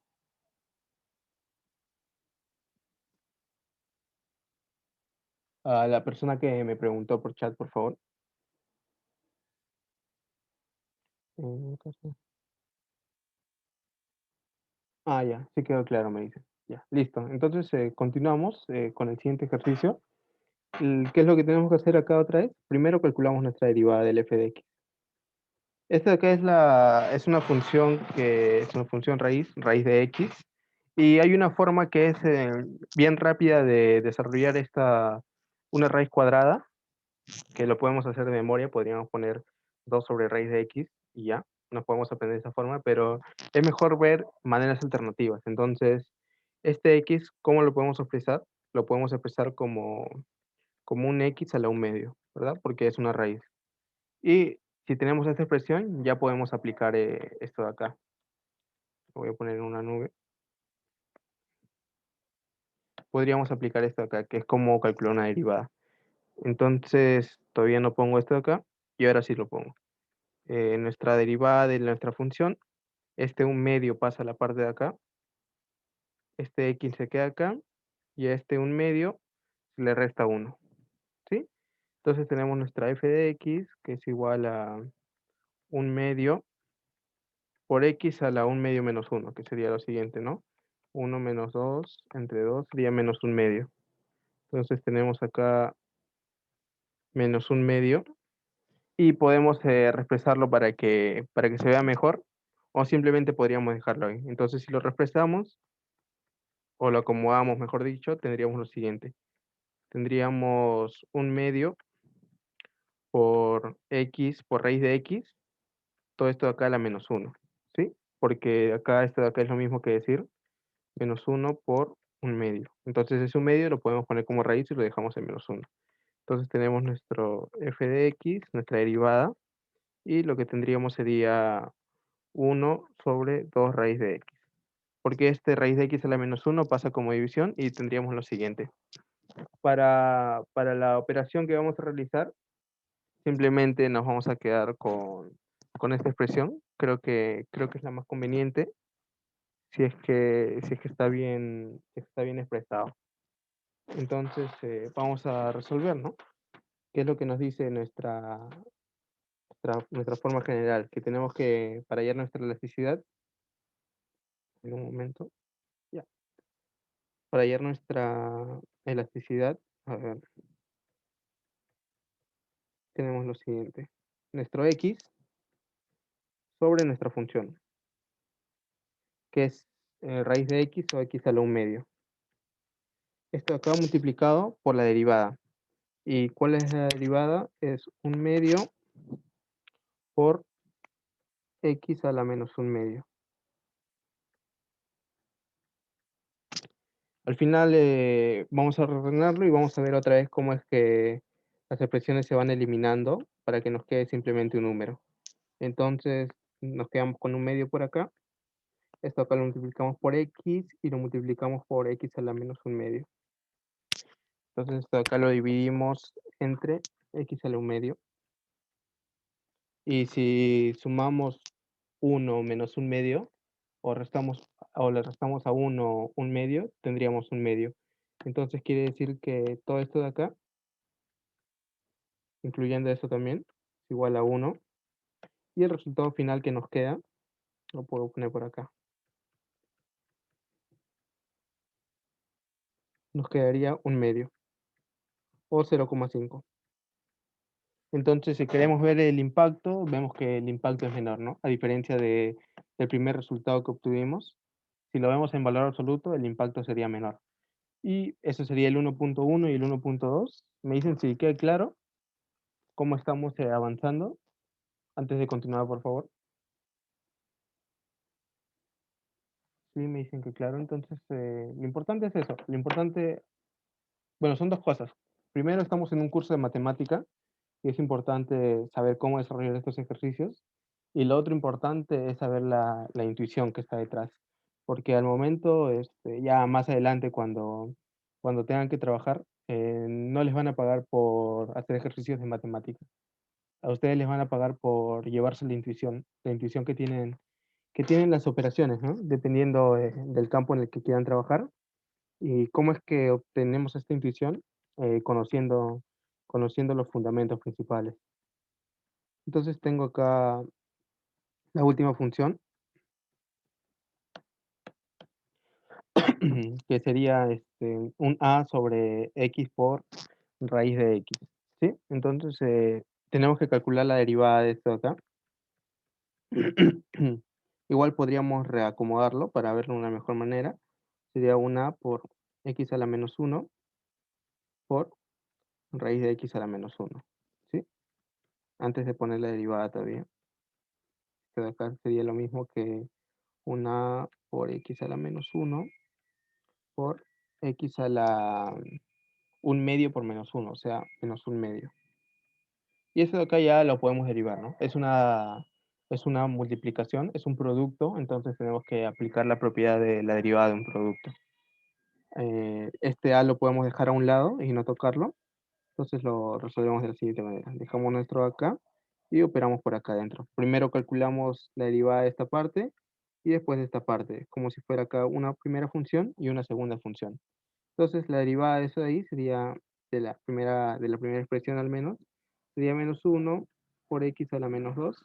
A la persona que me preguntó por chat, por favor. Acá. Ah, ya, sí quedó claro, me dice. Ya, listo. Entonces, continuamos con el siguiente ejercicio. ¿Qué es lo que tenemos que hacer acá otra vez? Primero calculamos nuestra derivada del f de x. Esta de acá es una función que es una función raíz de x, y hay una forma que es bien rápida de desarrollar una raíz cuadrada, que lo podemos hacer de memoria, podríamos poner 2 sobre raíz de x y ya, nos podemos aprender de esa forma, pero es mejor ver maneras alternativas. Entonces, este x, ¿cómo lo podemos expresar? Lo podemos expresar como un x a la 1 medio, ¿verdad? Porque es una raíz. Y si tenemos esta expresión, ya podemos aplicar esto de acá. Lo voy a poner en una nube. Podríamos aplicar esto de acá, que es como calcular una derivada. Entonces, todavía no pongo esto de acá, y ahora sí lo pongo. Nuestra derivada de nuestra función, este 1 medio pasa a la parte de acá, este x se queda acá, y a este 1 medio le resta 1, ¿sí? Entonces tenemos nuestra f de x, que es igual a 1 medio por x a la 1 medio menos 1, que sería lo siguiente, ¿no? 1 menos 2 entre 2 sería menos 1 medio. Entonces tenemos acá menos 1 medio, y podemos reexpresarlo para que se vea mejor, o simplemente podríamos dejarlo ahí. Entonces, si lo reexpresamos, o lo acomodamos, mejor dicho, tendríamos lo siguiente. Tendríamos 1 medio por x por raíz de x, todo esto de acá a la menos 1, ¿sí? Porque acá esto de acá es lo mismo que decir menos 1 por 1 medio. Entonces ese 1 medio lo podemos poner como raíz y lo dejamos en menos 1. Entonces tenemos nuestro f de x, nuestra derivada, y lo que tendríamos sería 1 sobre 2 raíz de x. Porque este raíz de x a la menos 1 pasa como división, y tendríamos lo siguiente. Para la operación que vamos a realizar, simplemente nos vamos a quedar con esta expresión. Creo que es la más conveniente, si es que está bien expresado. Entonces, vamos a resolver, ¿no? ¿Qué es lo que nos dice nuestra forma general? Que tenemos que, para hallar nuestra elasticidad, en un momento, ya. Para hallar nuestra elasticidad, a ver, tenemos lo siguiente. Nuestro x sobre nuestra función, que es raíz de x o x a la 1 medio. Esto acá multiplicado por la derivada. ¿Y cuál es la derivada? Es 1 medio por x a la menos 1 medio. Al final vamos a reordenarlo y vamos a ver otra vez cómo es que las expresiones se van eliminando para que nos quede simplemente un número. Entonces nos quedamos con 1 medio por acá. Esto acá lo multiplicamos por x y lo multiplicamos por x a la menos 1 medio. Entonces esto acá lo dividimos entre x a la 1 medio. Y si sumamos 1 menos 1 medio, o le restamos a 1 1 medio, tendríamos 1 medio. Entonces quiere decir que todo esto de acá, incluyendo eso también, es igual a 1. Y el resultado final que nos queda, lo puedo poner por acá. Nos quedaría 1 medio, o 0,5. Entonces, si queremos ver el impacto, vemos que el impacto es menor, ¿no? A diferencia del primer resultado que obtuvimos, si lo vemos en valor absoluto, el impacto sería menor. Y eso sería el 1.1 y el 1.2. Me dicen si queda claro cómo estamos avanzando. Antes de continuar, por favor. Sí, me dicen que claro. Entonces, lo importante es eso. Lo importante, bueno, son dos cosas. Primero, estamos en un curso de matemática y es importante saber cómo desarrollar estos ejercicios. Y lo otro importante es saber la intuición que está detrás. Porque al momento, ya más adelante, cuando tengan que trabajar, no les van a pagar por hacer ejercicios de matemática. A ustedes les van a pagar por llevarse la intuición que tienen las operaciones, ¿no? Dependiendo del campo en el que quieran trabajar. ¿Y cómo es que obtenemos esta intuición? Conociendo los fundamentos principales. Entonces tengo acá la última función, que sería un a sobre x por raíz de x, ¿sí? Entonces tenemos que calcular la derivada de esto de acá. Igual podríamos reacomodarlo para verlo de una mejor manera. Sería un a por x a la menos 1 por raíz de x a la menos 1, ¿sí? Antes de poner la derivada todavía. Esto de acá sería lo mismo que una por x a la menos 1 por x a la 1 medio por menos 1, o sea, menos 1 medio. Y eso de acá ya lo podemos derivar, ¿no? Es una multiplicación, es un producto, entonces tenemos que aplicar la propiedad de la derivada de un producto. Este a lo podemos dejar a un lado y no tocarlo. Entonces lo resolvemos de la siguiente manera. Dejamos nuestro acá y operamos por acá adentro. Primero calculamos la derivada de esta parte y después de esta parte, como si fuera acá una primera función y una segunda función. Entonces la derivada de eso de ahí sería de la primera expresión al menos, sería menos 1 por x a la menos 2.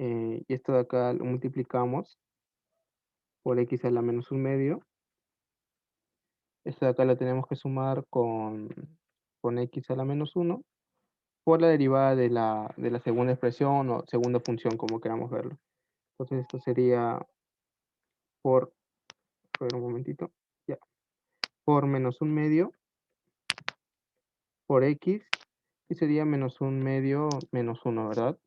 Y esto de acá lo multiplicamos por x a la menos 1 medio. Esto de acá lo tenemos que sumar con x a la menos 1 por la derivada de la segunda expresión o segunda función, como queramos verlo. Entonces esto sería por, a ver un momentito, ya, por menos 1 medio por x, que sería menos 1 medio menos 1, ¿verdad?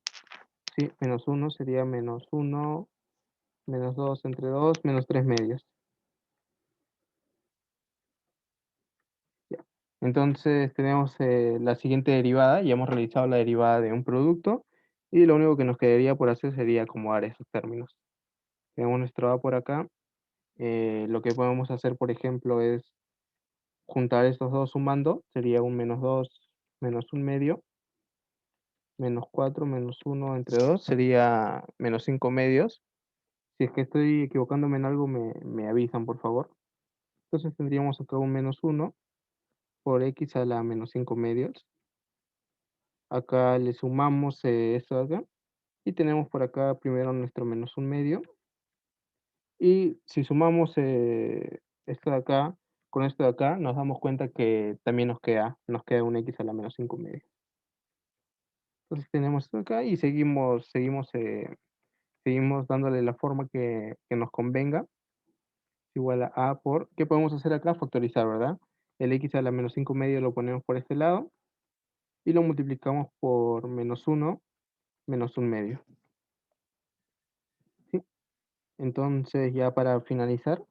Sí, menos 1 sería menos 1, menos 2 entre 2, menos 3 medios. Ya. Entonces tenemos la siguiente derivada, ya hemos realizado la derivada de un producto, y lo único que nos quedaría por hacer sería acomodar esos términos. Tenemos nuestro a por acá. Lo que podemos hacer, por ejemplo, es juntar estos dos sumando, sería un menos 2 menos 1 medio, menos 4 menos 1 entre 2, sería menos 5 medios. Si es que estoy equivocándome en algo, me avisan, por favor. Entonces tendríamos acá un menos 1 por x a la menos 5 medios. Acá le sumamos esto de acá. Y tenemos por acá primero nuestro menos 1 medio. Y si sumamos esto de acá con esto de acá, nos damos cuenta que también nos queda un x a la menos 5 medio. Entonces tenemos esto acá y seguimos dándole la forma que nos convenga. Igual a por, ¿qué podemos hacer acá? Factorizar, ¿verdad? El x a la menos 5 medio lo ponemos por este lado y lo multiplicamos por menos 1 menos 1 medio. ¿Sí? Entonces ya para finalizar,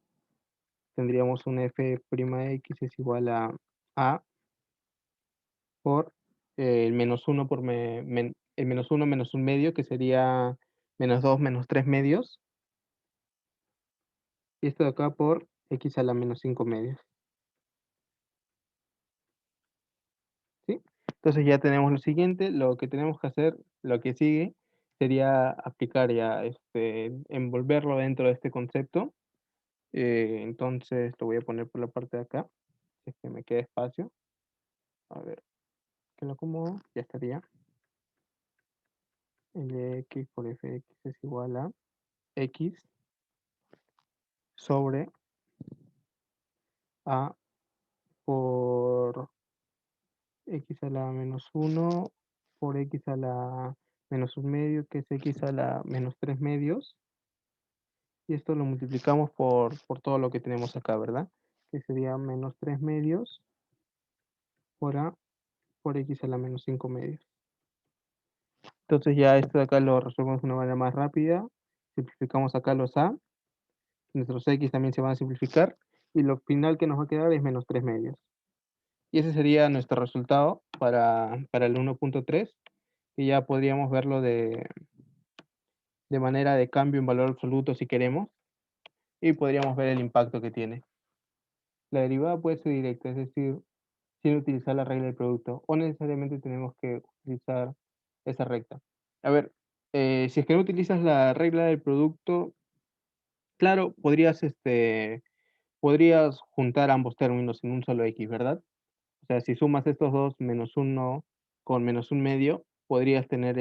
tendríamos un f' x es igual a por el menos 1 por el menos 1 menos 1 medio, que sería menos 2 menos 3 medios. Y esto de acá por x a la menos 5 medios. ¿Sí? Entonces ya tenemos lo siguiente, lo que tenemos que hacer, lo que sigue, sería aplicar ya, envolverlo dentro de este concepto. Entonces lo voy a poner por la parte de acá, si es que me queda espacio. A ver, que lo acomodo, ya estaría. El de x por fx es igual a x sobre a por x a la menos 1 por x a la menos 1 medio, que es x a la menos 3 medios. Y esto lo multiplicamos por todo lo que tenemos acá, ¿verdad? Que sería menos 3 medios por a por x a la menos 5 medios. Entonces ya esto de acá lo resolvemos de una manera más rápida. Simplificamos acá los a Nuestros x también se van a simplificar y lo final que nos va a quedar es menos 3 medios. Y ese sería nuestro resultado para el 1.3, que ya podríamos verlo de manera de cambio en valor absoluto si queremos, y podríamos ver el impacto que tiene. La derivada puede ser directa, es decir, sin utilizar la regla del producto, o necesariamente tenemos que utilizar esa recta. A ver, si es que no utilizas la regla del producto, claro, podrías juntar ambos términos en un solo x, ¿verdad? O sea, si sumas estos dos menos 1 con menos un medio, podrías tener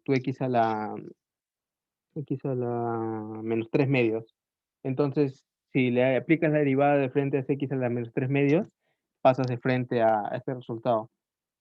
tu x a la menos 3 medios. Entonces, si le aplicas la derivada de frente a ese x a la menos 3 medios, pasas de frente a este resultado.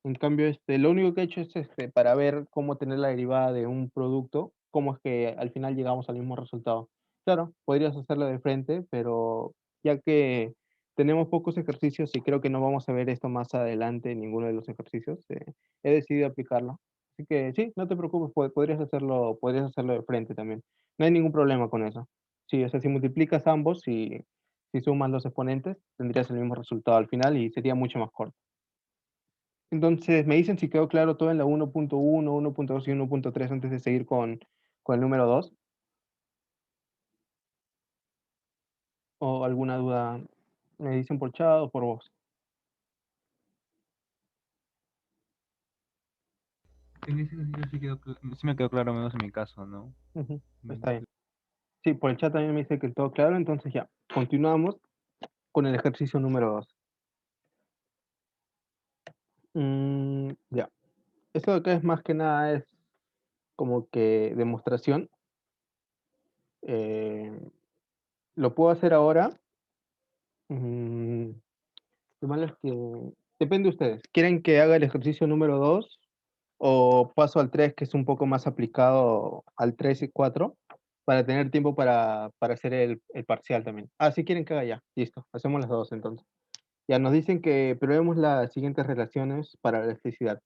En cambio, lo único que he hecho es para ver cómo tener la derivada de un producto, cómo es que al final llegamos al mismo resultado. Claro, podrías hacerlo de frente, pero ya que tenemos pocos ejercicios y creo que no vamos a ver esto más adelante en ninguno de los ejercicios, he decidido aplicarlo. Así que sí, no te preocupes, podrías hacerlo de frente también. No hay ningún problema con eso. Sí, o sea, si multiplicas ambos y si sumas los exponentes, tendrías el mismo resultado al final y sería mucho más corto. Entonces, me dicen si quedó claro todo en la 1.1, 1.2 y 1.3 antes de seguir con el número 2. ¿O alguna duda? Me dicen por chat o por voz. En ese ejercicio sí me quedó claro, menos en mi caso, ¿no? Ujú, está bien. Sí, por el chat también me dice que todo claro, entonces ya, continuamos con el ejercicio número 2. Ya, esto de acá es más que nada, es como que demostración. Eh, lo puedo hacer ahora. Mm, lo malo es que depende de ustedes. ¿Quieren que haga el ejercicio número 2 o paso al 3, que es un poco más aplicado al 3 y 4, para tener tiempo para hacer el parcial también? Ah, si quieren que haga ya. Listo, hacemos las dos entonces. Ya nos dicen que probemos las siguientes relaciones para la electricidad.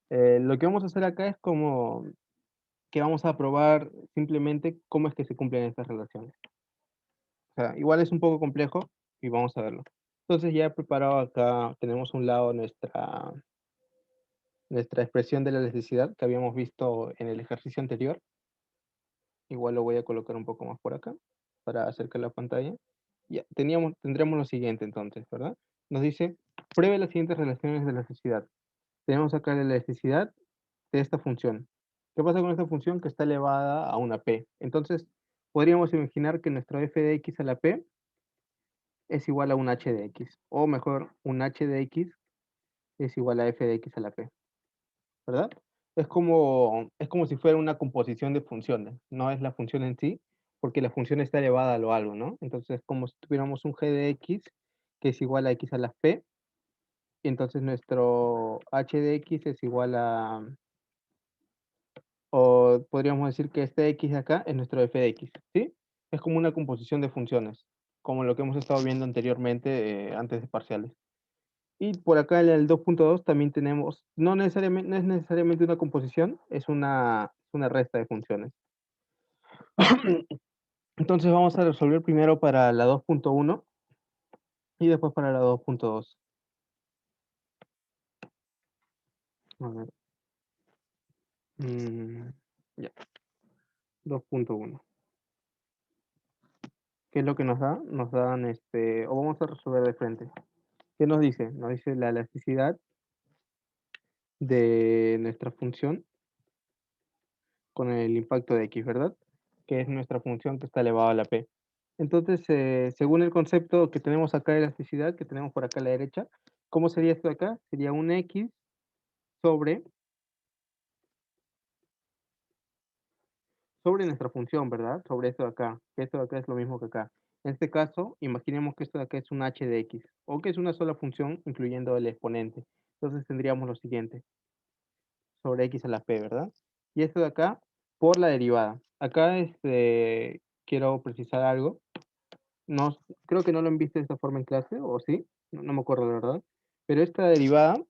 Lo que vamos a hacer acá es como que vamos a probar simplemente cómo es que se cumplen estas relaciones. O sea, igual es un poco complejo y vamos a verlo. Entonces ya he preparado acá, tenemos un lado nuestra expresión de la electricidad que habíamos visto en el ejercicio anterior. Igual lo voy a colocar un poco más por acá para acercar la pantalla. Ya, tendremos lo siguiente entonces, ¿verdad? Nos dice, pruebe las siguientes relaciones de la electricidad. Tenemos acá la electricidad de esta función. ¿Qué pasa con esta función? Que está elevada a una p. Entonces, podríamos imaginar que nuestro f de x a la p es igual a un h de x. O mejor, un h de x es igual a f de x a la p. ¿Verdad? Es como si fuera una composición de funciones, no es la función en sí, porque la función está elevada a lo algo, ¿no? Entonces es como si tuviéramos un g de x que es igual a x a la p, y entonces nuestro h de x es igual a, o podríamos decir que este x de acá es nuestro f de x, ¿sí? Es como una composición de funciones, como lo que hemos estado viendo anteriormente, antes de parciales. Y por acá en el 2.2 también tenemos, no es necesariamente una composición, es una resta de funciones. Entonces vamos a resolver primero para la 2.1 y después para la 2.2. A ver. Ya, 2.1. ¿Qué es lo que nos da? Nos dan o vamos a resolver de frente. ¿Qué nos dice? Nos dice la elasticidad de nuestra función con el impacto de x, ¿verdad? Que es nuestra función que está elevada a la p. Entonces, según el concepto que tenemos acá de elasticidad, que tenemos por acá a la derecha, ¿cómo sería esto de acá? Sería un x sobre nuestra función, ¿verdad? Sobre esto de acá, que esto de acá es lo mismo que acá. En este caso, imaginemos que esto de acá es un h de x, o que es una sola función incluyendo el exponente. Entonces tendríamos lo siguiente, sobre x a la p, ¿verdad? Y esto de acá, por la derivada. Acá quiero precisar algo. No, creo que no lo han visto de esta forma en clase, o sí, no me acuerdo de verdad. Pero esta derivada,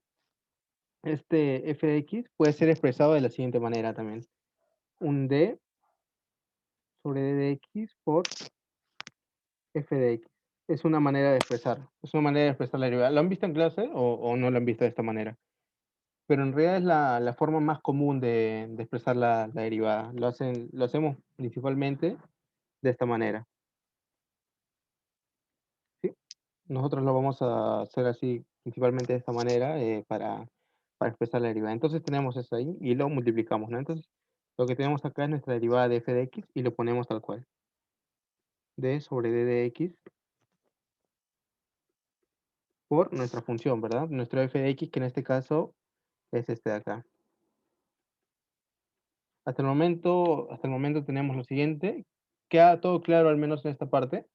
este f de x, puede ser expresado de la siguiente manera también. Un d sobre d de x por f de x. Es una manera de expresar, es una manera de expresar la derivada. ¿Lo han visto en clase o no lo han visto de esta manera? Pero en realidad es la forma más común de expresar la derivada. Lo hacemos principalmente de esta manera. ¿Sí? Nosotros lo vamos a hacer así, principalmente de esta manera, para expresar la derivada. Entonces tenemos eso ahí y lo multiplicamos, ¿no? Entonces, lo que tenemos acá es nuestra derivada de f de x y lo ponemos tal cual. D sobre d de x por nuestra función, ¿verdad? Nuestro f de x, que en este caso es este de acá. Hasta el momento tenemos lo siguiente. ¿Queda todo claro al menos en esta parte?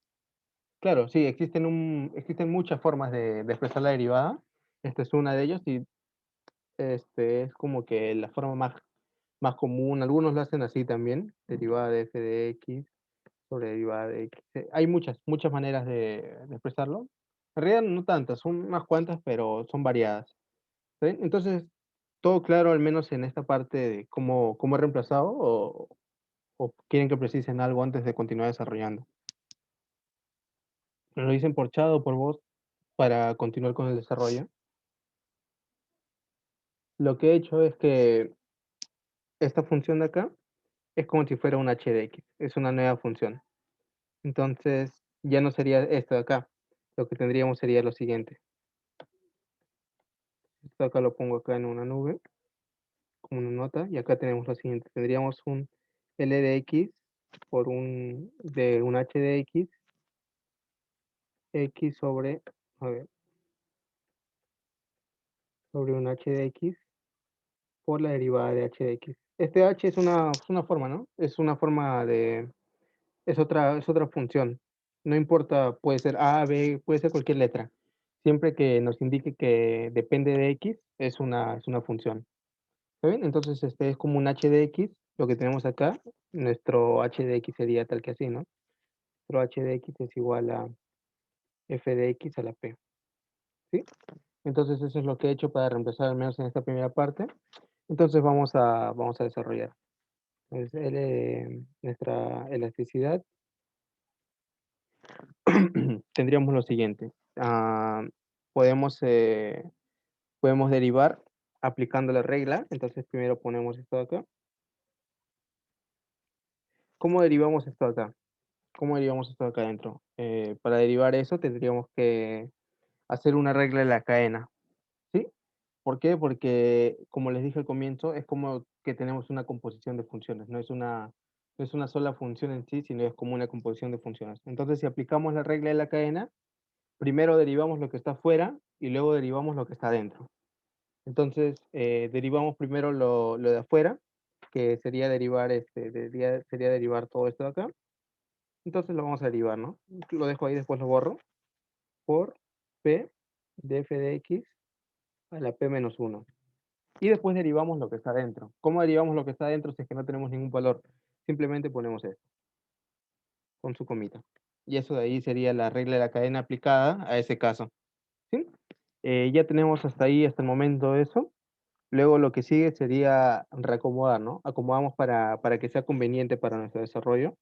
Claro, sí, existen muchas formas de expresar la derivada. Esta es una de ellas y es como que la forma más común. Algunos lo hacen así también, derivada de f de x sobre derivada de x. Hay muchas maneras de expresarlo. En realidad no tantas, son unas cuantas, pero son variadas. ¿Sí? Entonces, todo claro al menos en esta parte de cómo he reemplazado o quieren que precisen algo antes de continuar desarrollando. ¿Lo dicen por chat o por voz para continuar con el desarrollo? Lo que he hecho es que esta función de acá es como si fuera un h de x, es una nueva función. Entonces, ya no sería esto de acá. Lo que tendríamos sería lo siguiente. Esto acá lo pongo acá en una nube, como una nota, y acá tenemos lo siguiente. Tendríamos un L de x por un h de x, x sobre, a ver, sobre un h de x por la derivada de h de x. Este h es una forma, ¿no? Es otra función. No importa, puede ser A, B, puede ser cualquier letra. Siempre que nos indique que depende de x, es una función. ¿Está bien? Entonces, este es como un h de x, lo que tenemos acá. Nuestro h de x sería tal que así, ¿no? Nuestro h de x es igual a f de x a la p. ¿Sí? Entonces, eso es lo que he hecho para reemplazar al menos en esta primera parte. Entonces, vamos a desarrollar. Entonces, nuestra elasticidad tendríamos lo siguiente. Podemos, podemos derivar aplicando la regla. Entonces primero ponemos esto acá. ¿Cómo derivamos esto acá? ¿Cómo derivamos esto acá adentro? Para derivar eso tendríamos que hacer una regla de la cadena. ¿Sí? ¿Por qué? Porque, como les dije al comienzo, es como que tenemos una composición de funciones. No es una sola función en sí, sino es como una composición de funciones. Entonces, si aplicamos la regla de la cadena, primero derivamos lo que está afuera y luego derivamos lo que está adentro. Entonces, derivamos primero lo de afuera, que sería derivar todo esto de acá. Entonces lo vamos a derivar, ¿no? Lo dejo ahí, después lo borro. Por P de f de x a la P menos 1. Y después derivamos lo que está adentro. ¿Cómo derivamos lo que está adentro si es que no tenemos ningún valor? Simplemente ponemos esto, con su comita. Y eso de ahí sería la regla de la cadena aplicada a ese caso. ¿Sí? Ya tenemos hasta ahí, hasta el momento eso. Luego lo que sigue sería reacomodar, ¿no? Acomodamos para que sea conveniente para nuestro desarrollo.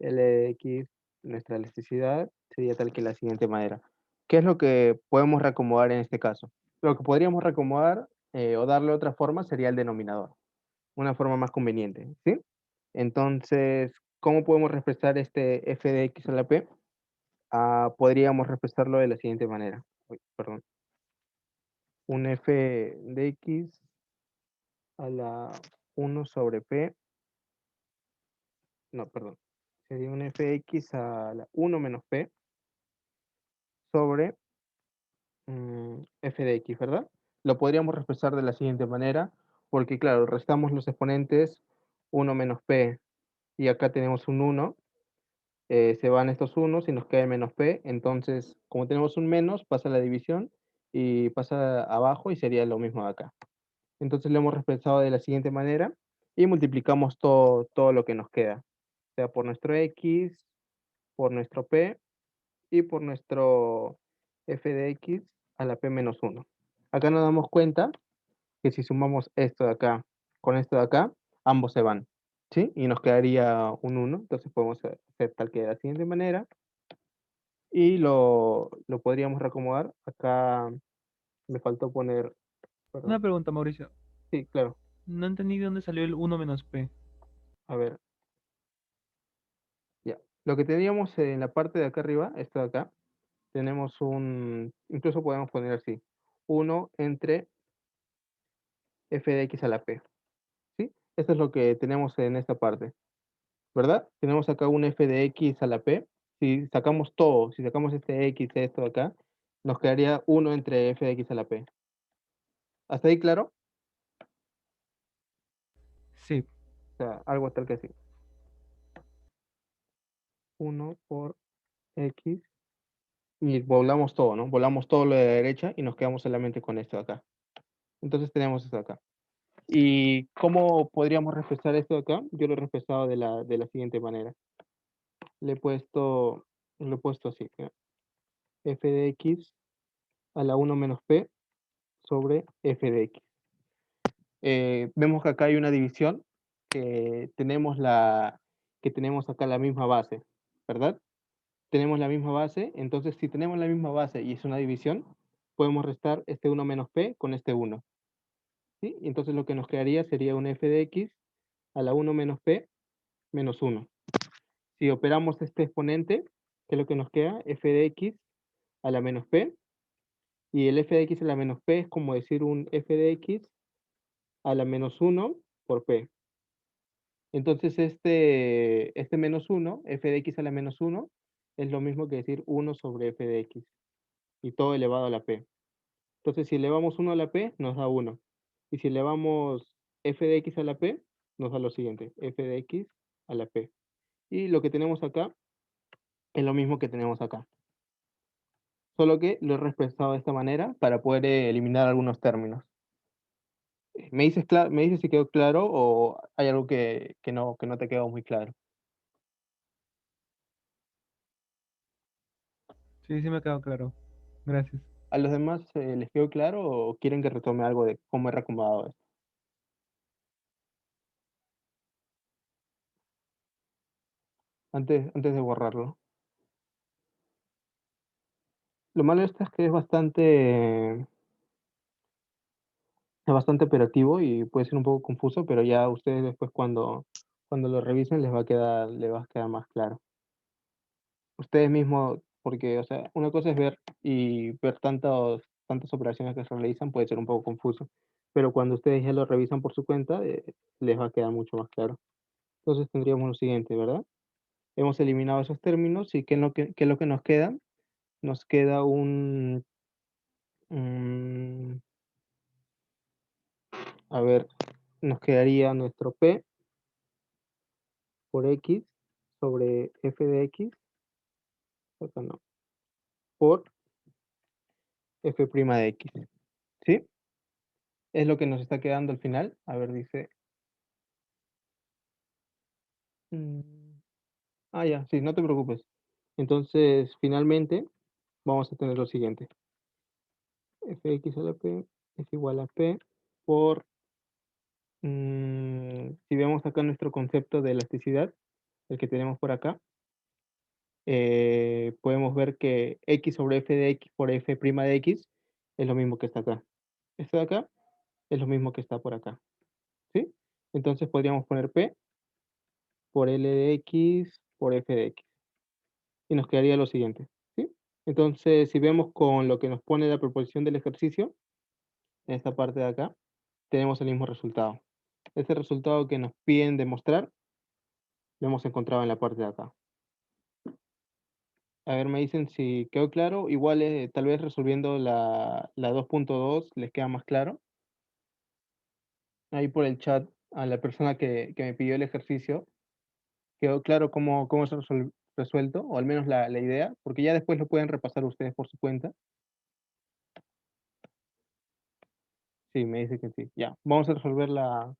Lx, nuestra elasticidad, sería tal que la siguiente manera. ¿Qué es lo que podemos reacomodar en este caso? Lo que podríamos reacomodar o darle otra forma sería el denominador, una forma más conveniente, ¿sí? Entonces, ¿cómo podemos expresar este f de x a la p? Podríamos expresarlo de la siguiente manera. Uy, perdón. Un f de x a la 1 sobre p, no, perdón, sería un fx a la 1 menos p sobre f de x, ¿verdad? Lo podríamos expresar de la siguiente manera, porque claro, restamos los exponentes 1 menos p y acá tenemos un 1, se van estos unos y nos queda el menos p, entonces como tenemos un menos, pasa la división y pasa abajo y sería lo mismo de acá. Entonces lo hemos expresado de la siguiente manera y multiplicamos todo lo que nos queda, sea por nuestro x, por nuestro p y por nuestro f de x a la p menos 1. Acá nos damos cuenta que si sumamos esto de acá con esto de acá, ambos se van. ¿sí? Y nos quedaría un 1. Entonces podemos hacer tal que de la siguiente manera. Y lo podríamos reacomodar. Acá me faltó poner, Una perdón. pregunta, Mauricio. Sí, claro. No entendí de dónde salió el 1 menos P. A ver, ya. Lo que teníamos en la parte de acá arriba, esto de acá, tenemos incluso podemos poner así, 1 entre f de x a la p, ¿sí? Esto es lo que tenemos en esta parte, ¿verdad? Tenemos acá un f de x a la p. Si sacamos todo, si sacamos este x, esto de acá, nos quedaría 1 entre f de x a la p. ¿Hasta ahí claro? Sí, O sea, algo tal que así. 1 por x. Y volamos todo, ¿no? Volamos todo lo de la derecha y nos quedamos solamente con esto de acá. Entonces tenemos esto de acá. ¿Y cómo podríamos refrescar esto de acá? Yo lo he refrescado de la siguiente manera. Le he puesto, lo he puesto así. ¿Ya? F de x a la 1 menos p sobre f de x. Vemos que acá hay una división que tenemos acá la misma base, ¿verdad? Tenemos la misma base, entonces si tenemos la misma base y es una división, podemos restar este 1 menos p con este 1. ¿Sí? Y entonces lo que nos quedaría sería un f de x a la 1 menos p menos 1. Si operamos este exponente, ¿qué es lo que nos queda? F de x a la menos p. Y el f de x a la menos p es como decir un f de x a la menos 1 por p. Entonces este menos 1, f de x a la menos 1, es lo mismo que decir 1 sobre f de x. Y todo elevado a la p. Entonces si elevamos 1 a la p, nos da 1. Y si elevamos f de x a la p, nos da lo siguiente, f de x a la p. Y lo que tenemos acá es lo mismo que tenemos acá. Solo que lo he representado de esta manera para poder eliminar algunos términos. ¿Me dices si quedó claro o hay algo que no te quedó muy claro? sí, sí me ha quedado claro. Gracias. ¿A los demás les quedó claro o quieren que retome algo de cómo he recomendado esto? Antes de borrarlo. Lo malo de esto es que es bastante operativo y puede ser un poco confuso, pero ya ustedes después cuando lo revisen les va a quedar más claro. Ustedes mismos, porque, o sea, una cosa es ver y ver tantas operaciones que se realizan, puede ser un poco confuso, pero cuando ustedes ya lo revisan por su cuenta, les va a quedar mucho más claro. Entonces tendríamos lo siguiente, ¿verdad? Hemos eliminado esos términos y ¿qué es lo que nos queda? Nos queda mm, a ver, nos quedaría nuestro P por X sobre F de X, acá no, por F' de X, ¿sí? Es lo que nos está quedando al final. A ver, dice... mm, ya, sí, no te preocupes. Entonces, finalmente, vamos a tener lo siguiente. Fx a la p es igual a p por... si vemos acá nuestro concepto de elasticidad, el que tenemos por acá, podemos ver que x sobre f de x por f' de x es lo mismo que está acá. Esto de acá es lo mismo que está por acá, ¿sí? Entonces podríamos poner p por L de X por F de X. Y nos quedaría lo siguiente, ¿sí? Entonces, si vemos con lo que nos pone la proposición del ejercicio, en esta parte de acá, tenemos el mismo resultado. Este resultado que nos piden demostrar, lo hemos encontrado en la parte de acá. A ver, me dicen si quedó claro. Igual, tal vez resolviendo la 2.2 les queda más claro. Ahí por el chat, a la persona que me pidió el ejercicio, quedó claro cómo es resuelto, o al menos la idea, porque ya después lo pueden repasar ustedes por su cuenta. Sí, me dice que sí. Ya, vamos a resolver la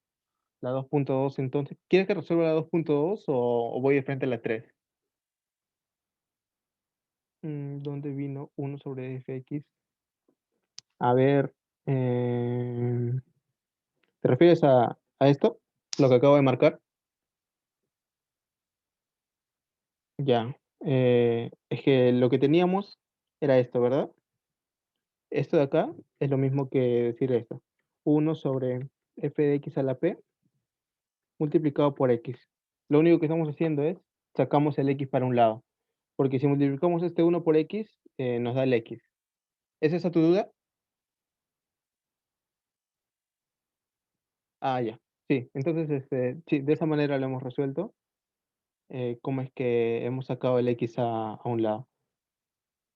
2.2 entonces. ¿Quieres que resuelva la 2.2 o voy de frente a la 3? ¿Dónde vino 1 sobre fx? A ver, ¿te refieres a esto? Lo que acabo de marcar. Ya. Es que lo que teníamos era esto, ¿verdad? Esto de acá es lo mismo que decir esto. 1 sobre f de x a la p multiplicado por x. Lo único que estamos haciendo es sacamos el x para un lado. Porque si multiplicamos este 1 por x, nos da el x. ¿Es esa tu duda? Ah, ya. Sí, entonces sí, de esa manera lo hemos resuelto. ¿Cómo es que hemos sacado el x a un lado?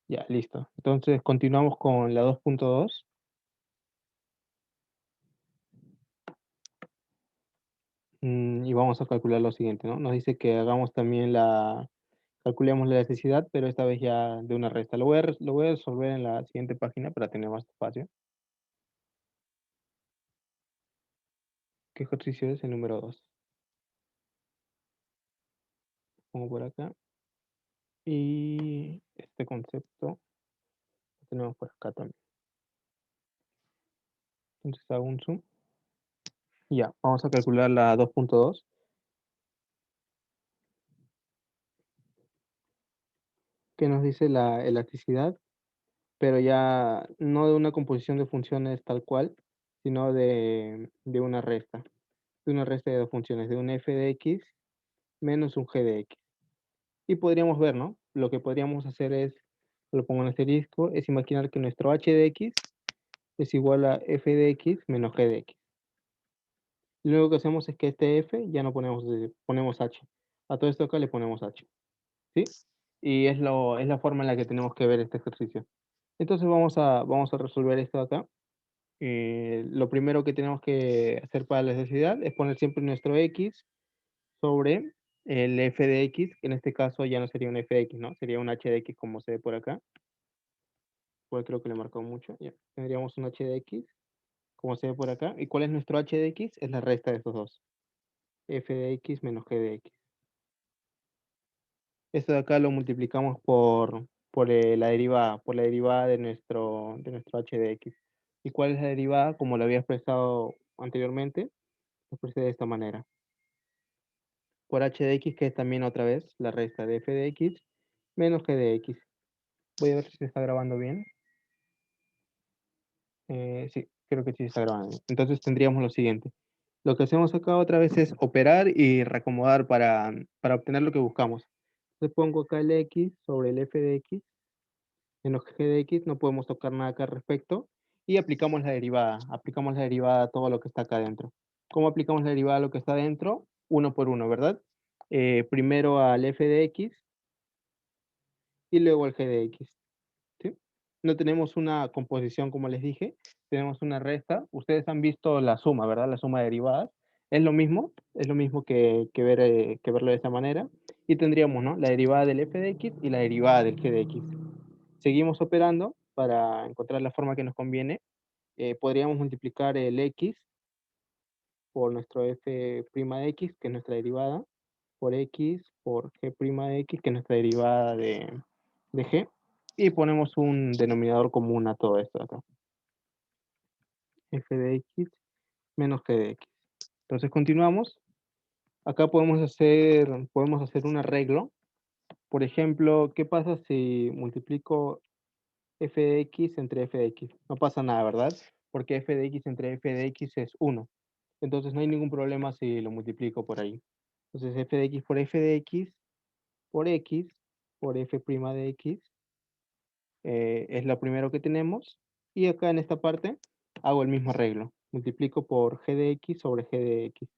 Ya, listo. Entonces continuamos con la 2.2. Y vamos a calcular lo siguiente, ¿no? Nos dice que hagamos también calculemos la elasticidad, pero esta vez ya de una resta. Lo voy a resolver en la siguiente página para tener más espacio. ¿Qué ejercicio es el número 2? Pongo por acá. Y este concepto lo tenemos por acá también. Entonces hago un zoom. Ya, vamos a calcular la 2.2. Que nos dice la elasticidad, pero ya no de una composición de funciones tal cual, sino de una resta. De una resta de dos funciones, de un f de x menos un g de x. Y podríamos ver, ¿no? Lo que podríamos hacer es, lo pongo en asterisco, es imaginar que nuestro h de x es igual a f de x menos g de x. Y luego que hacemos es que este f ya no ponemos h. A todo esto acá le ponemos h. ¿Sí? Y es la forma en la que tenemos que ver este ejercicio. Entonces vamos a resolver esto de acá. Lo primero que tenemos que hacer para la necesidad es poner siempre nuestro x sobre el f de x, que en este caso ya no sería un f de x, ¿no? Sería un h de x como se ve por acá. Pues creo que le marcó mucho. Ya. Tendríamos un h de x, como se ve por acá. ¿Y cuál es nuestro h de x? Es la resta de estos dos. F de x menos g de x. Esto de acá lo multiplicamos por la derivada de nuestro h de x. ¿Y cuál es la derivada? Como lo había expresado anteriormente, lo expresé de esta manera. Por h de x, que es también otra vez la resta de f de x menos g de x. Voy a ver si se está grabando bien. Sí, creo que sí se está grabando bien. Entonces tendríamos lo siguiente. Lo que hacemos acá otra vez es operar y reacomodar para obtener lo que buscamos. Entonces pongo acá el x sobre el f de x menos g de x, no podemos tocar nada acá al respecto, y aplicamos la derivada a todo lo que está acá adentro. ¿Cómo aplicamos la derivada a lo que está adentro? Uno por uno, ¿verdad? Primero al f de x y luego al g de x, ¿sí? No tenemos una composición como les dije, tenemos una resta. Ustedes han visto la suma, ¿verdad? La suma de derivadas. Es lo mismo que verlo de esta manera. Y tendríamos, ¿no? La derivada del f de x y la derivada del g de x. Seguimos operando para encontrar la forma que nos conviene. Podríamos multiplicar el x por nuestro f' de x, que es nuestra derivada, por x, por g' de x, que es nuestra derivada de g, y ponemos un denominador común a todo esto acá. F de x menos g de x. Entonces continuamos. Acá podemos hacer un arreglo. Por ejemplo, ¿qué pasa si multiplico f de x entre f de x? No pasa nada, ¿verdad? Porque f de x entre f de x es 1. Entonces no hay ningún problema si lo multiplico por ahí. Entonces f de x por f de x por x por f' de x es lo primero que tenemos. Y acá en esta parte hago el mismo arreglo. Multiplico por g de x sobre g de x.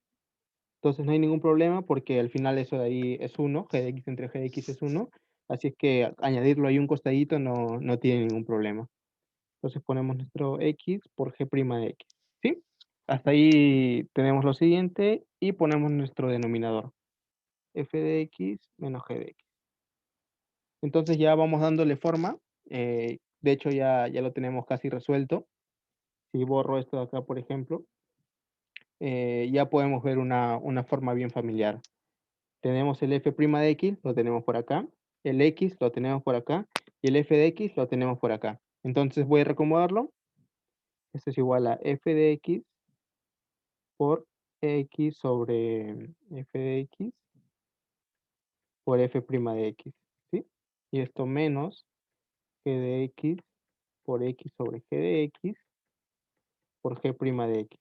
Entonces no hay ningún problema porque al final eso de ahí es 1, g de x entre g de x es 1. Así es que añadirlo ahí un costadito no tiene ningún problema. Entonces ponemos nuestro x por g' de x. ¿Sí? Hasta ahí tenemos lo siguiente y ponemos nuestro denominador. F de x menos g de x. Entonces ya vamos dándole forma. De hecho ya lo tenemos casi resuelto. Si borro esto de acá, por ejemplo, ya podemos ver una forma bien familiar. Tenemos el f' de x, lo tenemos por acá. El x lo tenemos por acá. Y el f de x lo tenemos por acá. Entonces voy a reacomodarlo. Esto es igual a f de x por x sobre f de x por f' de x, ¿sí? Y esto menos g de x por x sobre g de x por g' de x.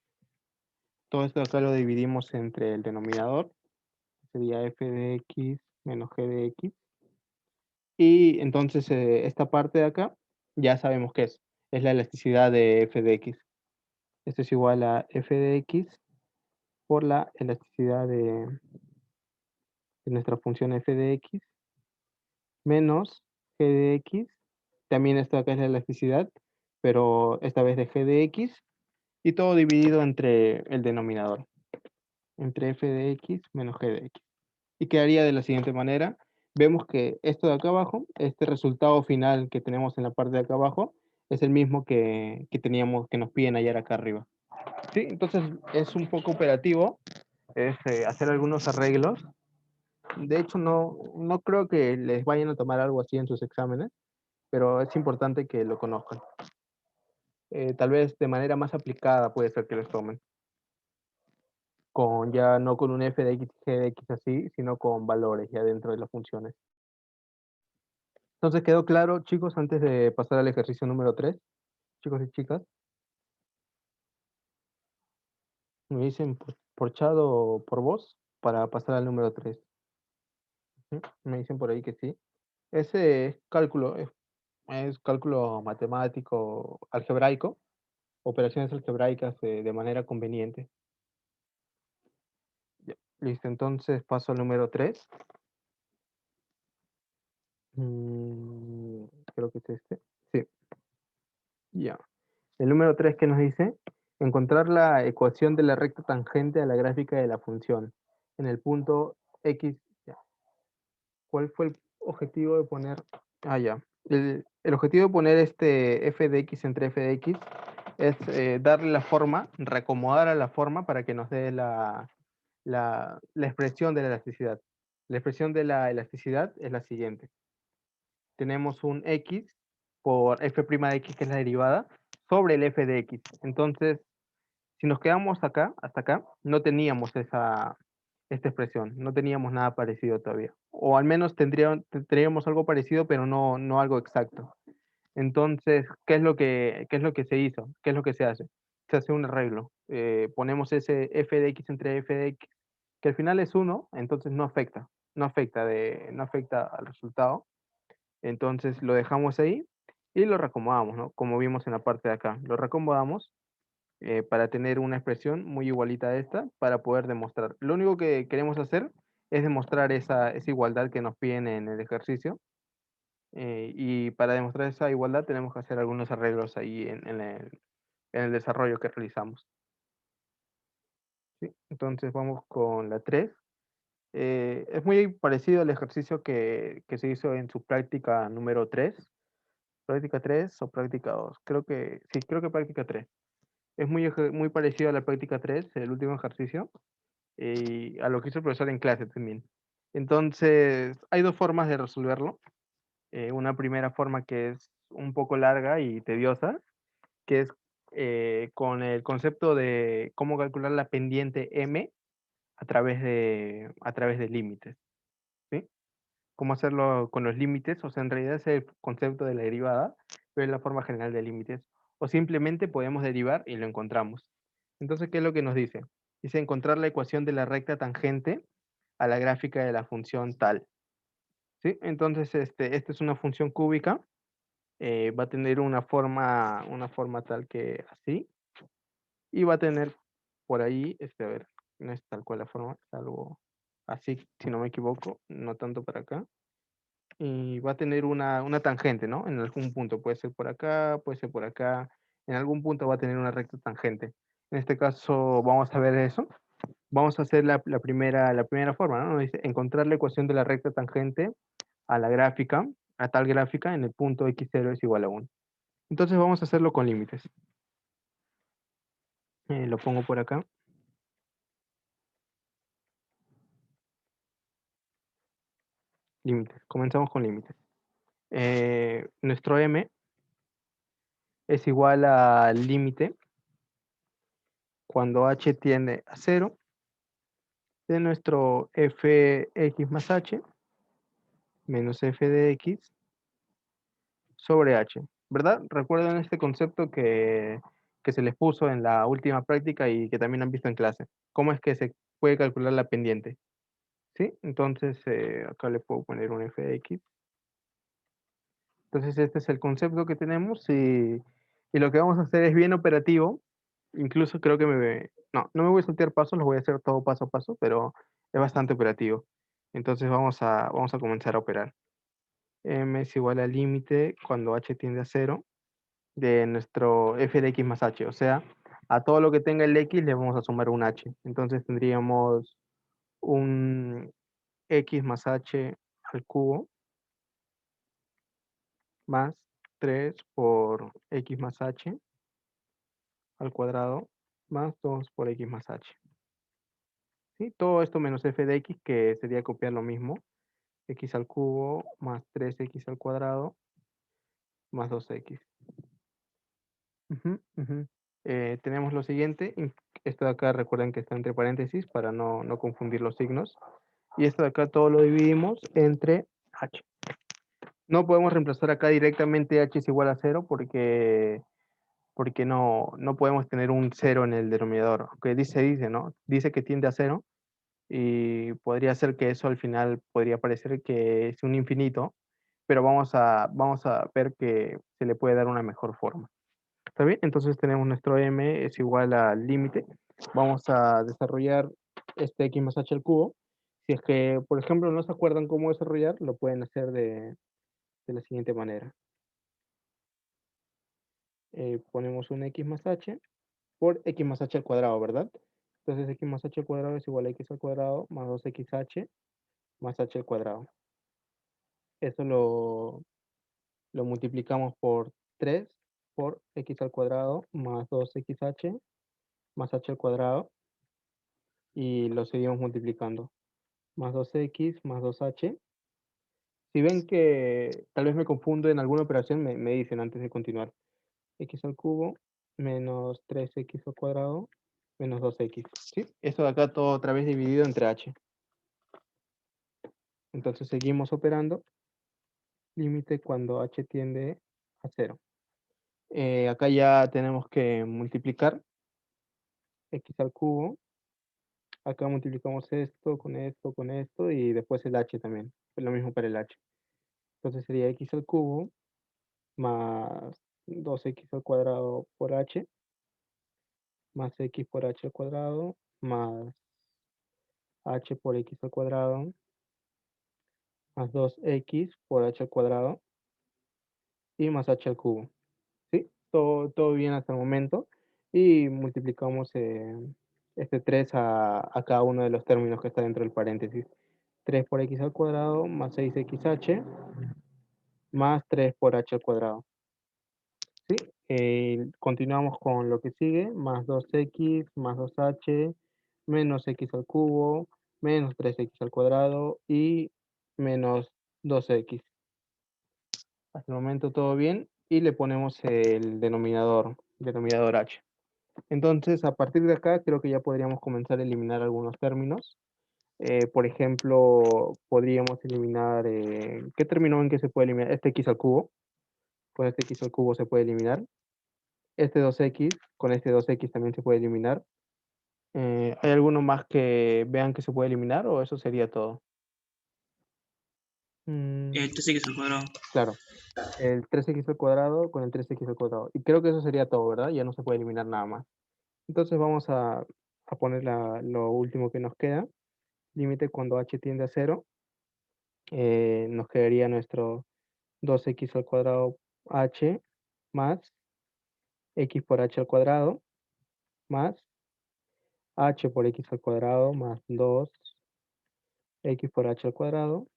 Todo esto acá lo dividimos entre el denominador, sería f de x menos g de x. Y entonces esta parte de acá ya sabemos qué es la elasticidad de f de x. Esto es igual a f de x por la elasticidad de nuestra función f de x menos g de x. También esto acá es la elasticidad, pero esta vez de g de x, y todo dividido entre el denominador, entre f de x menos g de x. Y quedaría de la siguiente manera. Vemos que esto de acá abajo, este resultado final que tenemos en la parte de acá abajo, es el mismo que teníamos, que nos piden hallar acá arriba. Sí, entonces es un poco operativo, es hacer algunos arreglos. De hecho, no creo que les vayan a tomar algo así en sus exámenes, pero es importante que lo conozcan. Tal vez de manera más aplicada puede ser que les tomen. Ya no con un f de x y g de x así, sino con valores ya dentro de las funciones. Entonces, ¿quedó claro, chicos, antes de pasar al ejercicio número 3? Chicos y chicas. Me dicen por chat o por voz para pasar al número 3. Me dicen por ahí que sí. Ese es cálculo, es cálculo matemático, algebraico, operaciones algebraicas de manera conveniente. Ya, listo, entonces paso al número 3. Creo que es este. Sí, ya. El número 3 que nos dice, encontrar la ecuación de la recta tangente a la gráfica de la función en el punto X. Ya. ¿Cuál fue el objetivo de poner? Ah, ya. El objetivo de poner este f de x entre f de x es darle la forma, reacomodar a la forma para que nos dé la expresión de la elasticidad. La expresión de la elasticidad es la siguiente. Tenemos un x por f' de x, que es la derivada, sobre el f de x. Entonces, si nos quedamos acá, hasta acá, no teníamos esta expresión, no teníamos nada parecido todavía. O al menos tendríamos algo parecido, pero no algo exacto. Entonces, ¿qué es lo que se hizo? ¿Qué es lo que se hace? Se hace un arreglo. Ponemos ese f de x entre f de x, que al final es 1, entonces no afecta, no afecta al resultado. Entonces lo dejamos ahí y lo reacomodamos, ¿no? Como vimos en la parte de acá. Lo reacomodamos para tener una expresión muy igualita a esta, para poder demostrar. Lo único que queremos hacer es demostrar esa igualdad que nos piden en el ejercicio. Y para demostrar esa igualdad tenemos que hacer algunos arreglos ahí en el desarrollo que realizamos. ¿Sí? Entonces vamos con la 3. Es muy parecido al ejercicio que se hizo en su práctica número 3. ¿Práctica 3 o práctica 2? Creo que práctica 3. Es muy parecido a la práctica 3, el último ejercicio, y a lo que hizo el profesor en clase también. Entonces, hay dos formas de resolverlo. Una primera forma que es un poco larga y tediosa, que es con el concepto de cómo calcular la pendiente m a través de límites. ¿Sí? Cómo hacerlo con los límites, o sea, en realidad es el concepto de la derivada, pero es la forma general de límites. O simplemente podemos derivar y lo encontramos. Entonces, ¿qué es lo que nos dice? Dice encontrar la ecuación de la recta tangente a la gráfica de la función tal. ¿Sí? Entonces, esta es una función cúbica. Va a tener una forma tal que así. Y va a tener por ahí, a ver, no es tal cual la forma, es algo así, si no me equivoco, no tanto para acá. Y va a tener una tangente, ¿no? En algún punto, puede ser por acá, puede ser por acá, en algún punto va a tener una recta tangente. En este caso vamos a ver eso. Vamos a hacer la primera forma, ¿no? Nos dice encontrar la ecuación de la recta tangente a la gráfica, a tal gráfica en el punto x0 es igual a 1. Entonces vamos a hacerlo con límites. Lo pongo por acá. Límites. Comenzamos con límites. Nuestro m es igual al límite cuando h tiende a 0 de nuestro fx más h menos f de x sobre h, ¿verdad? Recuerden este concepto que se les puso en la última práctica y que también han visto en clase. ¿Cómo es que se puede calcular la pendiente? ¿Sí? Entonces, acá le puedo poner un f de x. Entonces, este es el concepto que tenemos y lo que vamos a hacer es bien operativo. Incluso creo que no me voy a saltear pasos, los voy a hacer todo paso a paso, pero es bastante operativo. Entonces, vamos a comenzar a operar. M es igual al límite cuando h tiende a 0 de nuestro f de x más h. O sea, a todo lo que tenga el x le vamos a sumar un h. Entonces, tendríamos un x más h al cubo más 3 por x más h al cuadrado más 2 por x más h. ¿Sí? Todo esto menos f de x, que sería copiar lo mismo. X al cubo más 3x al cuadrado más 2x. Ujú, ujú. Tenemos lo siguiente. Esto de acá recuerden que está entre paréntesis para no confundir los signos. Y esto de acá todo lo dividimos entre h. No podemos reemplazar acá directamente h es igual a 0 porque no podemos tener un 0 en el denominador. Aunque dice, ¿no? Dice que tiende a 0 y podría ser que eso al final podría parecer que es un infinito, pero vamos a ver que se le puede dar una mejor forma. ¿Está bien? Entonces tenemos nuestro m es igual al límite. Vamos a desarrollar este x más h al cubo. Si es que, por ejemplo, no se acuerdan cómo desarrollar, lo pueden hacer de la siguiente manera. Ponemos un x más h por x más h al cuadrado, ¿verdad? Entonces x más h al cuadrado es igual a x al cuadrado más 2xh más h al cuadrado. Eso lo multiplicamos por 3 por x al cuadrado más 2xh más h al cuadrado y lo seguimos multiplicando. Más 2x más 2h. Si ven que tal vez me confundo en alguna operación, me dicen antes de continuar. X al cubo menos 3x al cuadrado menos 2x. ¿Sí? Esto de acá todo otra vez dividido entre h. Entonces seguimos operando. Límite cuando h tiende a 0. Acá ya tenemos que multiplicar x al cubo. Acá multiplicamos esto con esto y después el h también. Es lo mismo para el h. Entonces sería x al cubo más 2x al cuadrado por h más x por h al cuadrado más h por x al cuadrado más 2x por h al cuadrado y más h al cubo. ¿Sí? Todo bien hasta el momento. Y multiplicamos este 3 a cada uno de los términos que está dentro del paréntesis. 3 por x al cuadrado más 6xh más 3 por h al cuadrado. ¿Sí? Continuamos con lo que sigue, más 2x más 2h menos x al cubo menos 3x al cuadrado y menos 2x. Hasta el momento todo bien y le ponemos el denominador h. Entonces, a partir de acá, creo que ya podríamos comenzar a eliminar algunos términos. Por ejemplo, podríamos eliminar, ¿qué término en que se puede eliminar? Este x al cubo. Con este x al cubo se puede eliminar. Este 2x, con este 2x también se puede eliminar. ¿Hay alguno más que vean que se puede eliminar o eso sería todo? El 3x al cuadrado. Claro, el 3x al cuadrado con el 3x al cuadrado. Y creo que eso sería todo, ¿verdad? Ya no se puede eliminar nada más. Entonces vamos a poner lo último que nos queda. Límite cuando h tiende a 0. Nos quedaría nuestro 2x al cuadrado h más x por h al cuadrado más h por x al cuadrado más 2x por h al cuadrado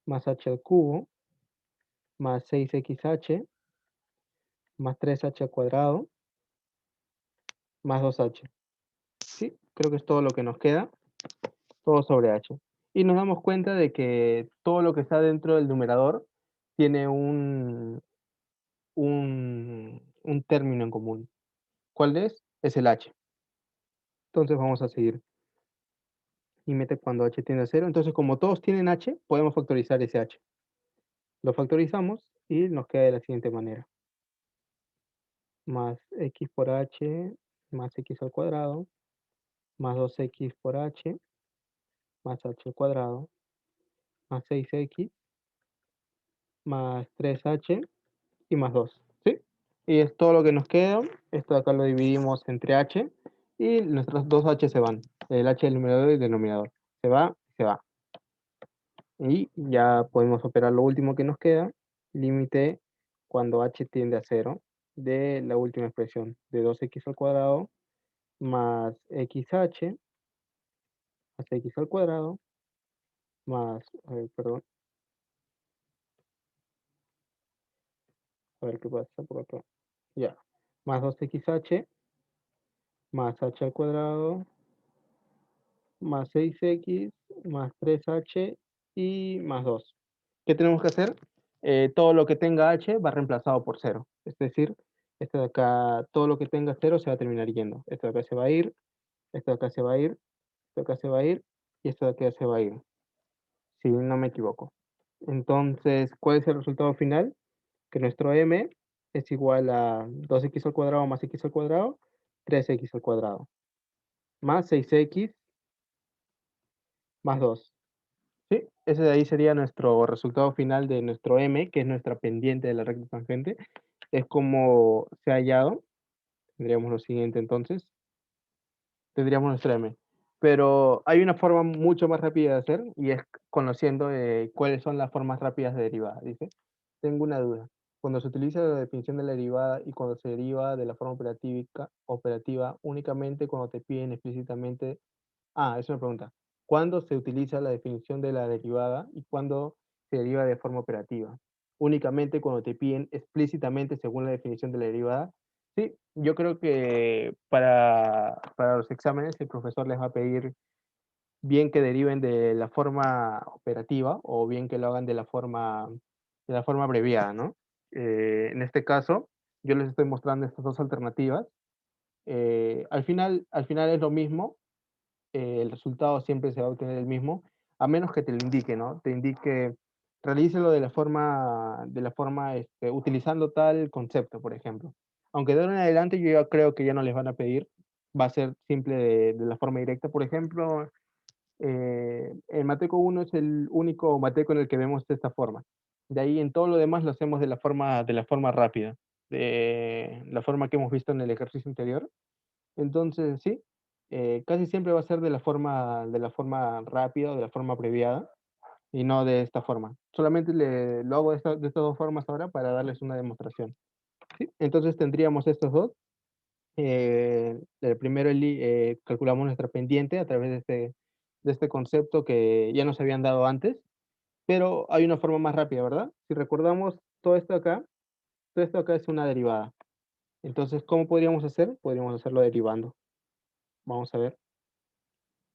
más h al cubo más 6xh más 3h al cuadrado más 2h. Sí, creo que es todo lo que nos queda, todo sobre h. Y nos damos cuenta de que todo lo que está dentro del numerador tiene un término en común. ¿Cuál es? Es el h. Entonces vamos a seguir. límite cuando h tiende a 0. Entonces, como todos tienen h, podemos factorizar ese h. Lo factorizamos y nos queda de la siguiente manera. Más x por h más x al cuadrado, más 2x por h, más h al cuadrado, más 6x, más 3h y más 2, ¿sí? Y es todo lo que nos queda. Esto de acá lo dividimos entre h y nuestros dos h se van. El h del numerador y del denominador. Se va y se va. Y ya podemos operar lo último que nos queda. Límite cuando h tiende a 0 de la última expresión de 2x al cuadrado más xh más x al cuadrado más, perdón, a ver qué pasa por acá. Ya, más 2xh más h al cuadrado más 6x más 3h y más 2. ¿Qué tenemos que hacer? Todo lo que tenga h va reemplazado por 0. Es decir, esto de acá, todo lo que tenga 0 se va a terminar yendo. Esto de acá se va a ir, esto de acá se va a ir, esto de acá se va a ir y esto de acá se va a ir. Si no me equivoco. Entonces, ¿cuál es el resultado final? Que nuestro m es igual a 2x al cuadrado más x al cuadrado, 3x al cuadrado, más 6x más 2. ¿Sí? Ese de ahí sería nuestro resultado final de nuestro m, que es nuestra pendiente de la recta tangente. Es como se ha hallado. Tendríamos lo siguiente entonces. Tendríamos nuestro m. Pero hay una forma mucho más rápida de hacer y es conociendo cuáles son las formas rápidas de derivada. Dice, tengo una duda. Cuando se utiliza la definición de la derivada y cuando se deriva de la forma operativa únicamente cuando te piden explícitamente. Ah, es una pregunta. ¿Cuándo se utiliza la definición de la derivada y cuándo se deriva de forma operativa? Únicamente cuando te piden explícitamente según la definición de la derivada. Sí, yo creo que para los exámenes el profesor les va a pedir bien que deriven de la forma operativa o bien que lo hagan de la forma abreviada, ¿no? En este caso, yo les estoy mostrando estas dos alternativas. Al final es lo mismo, el resultado siempre se va a obtener el mismo, a menos que te lo indique, ¿no? Te indique, realícelo de la forma utilizando tal concepto, por ejemplo. Aunque de ahora en adelante yo ya creo que ya no les van a pedir, va a ser simple de la forma directa. Por ejemplo, el Mateco 1 es el único Mateco en el que vemos de esta forma. De ahí en todo lo demás lo hacemos de la forma rápida, de la forma que hemos visto en el ejercicio anterior. Entonces, sí, casi siempre va a ser de la forma rápida o de la forma abreviada y no de esta forma. Solamente lo hago de estas dos formas ahora para darles una demostración. ¿Sí? Entonces tendríamos estos dos. El primero calculamos nuestra pendiente a través de este concepto que ya nos habían dado antes, pero hay una forma más rápida, ¿verdad? Si recordamos todo esto acá es una derivada. Entonces, ¿cómo podríamos hacer? Podríamos hacerlo derivando. Vamos a ver,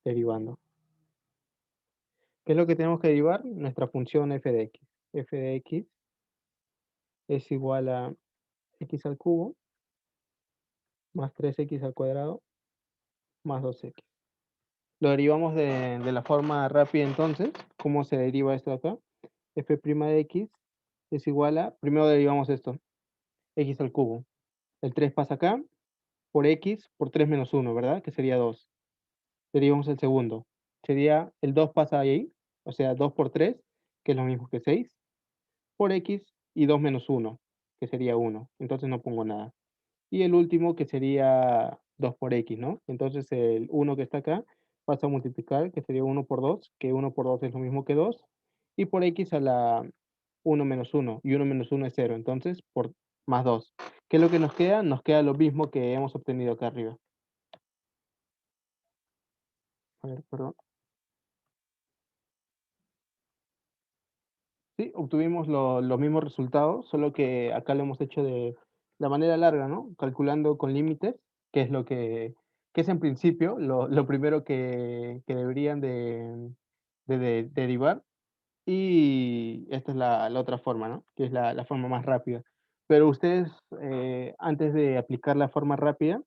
derivando. ¿Qué es lo que tenemos que derivar? Nuestra función f de x. F de x es igual a x al cubo más 3x al cuadrado más 2x. Lo derivamos de la forma rápida entonces. ¿Cómo se deriva esto acá? F' de x es igual a, primero derivamos esto, x al cubo. El 3 pasa acá, por x, por 3 menos 1, ¿verdad? Que sería 2. Derivamos el segundo. Sería, el 2 pasa ahí, o sea, 2 por 3, que es lo mismo que 6, por x y 2 menos 1, que sería 1. Entonces no pongo nada. Y el último que sería 2 por x, ¿no? Entonces el 1 que está acá pasa a multiplicar, que sería 1 por 2, que 1 por 2 es lo mismo que 2, y por x a la 1 menos 1, y 1 menos 1 es 0, entonces por más 2. ¿Qué es lo que nos queda? Nos queda lo mismo que hemos obtenido acá arriba. A ver, perdón. Sí, obtuvimos los mismos resultados, solo que acá lo hemos hecho de la manera larga, ¿no? Calculando con límites, que es que es en principio lo primero que deberían de derivar. Y esta es la otra forma, ¿no? Que es la forma más rápida. Pero ustedes, antes de aplicar la forma rápida,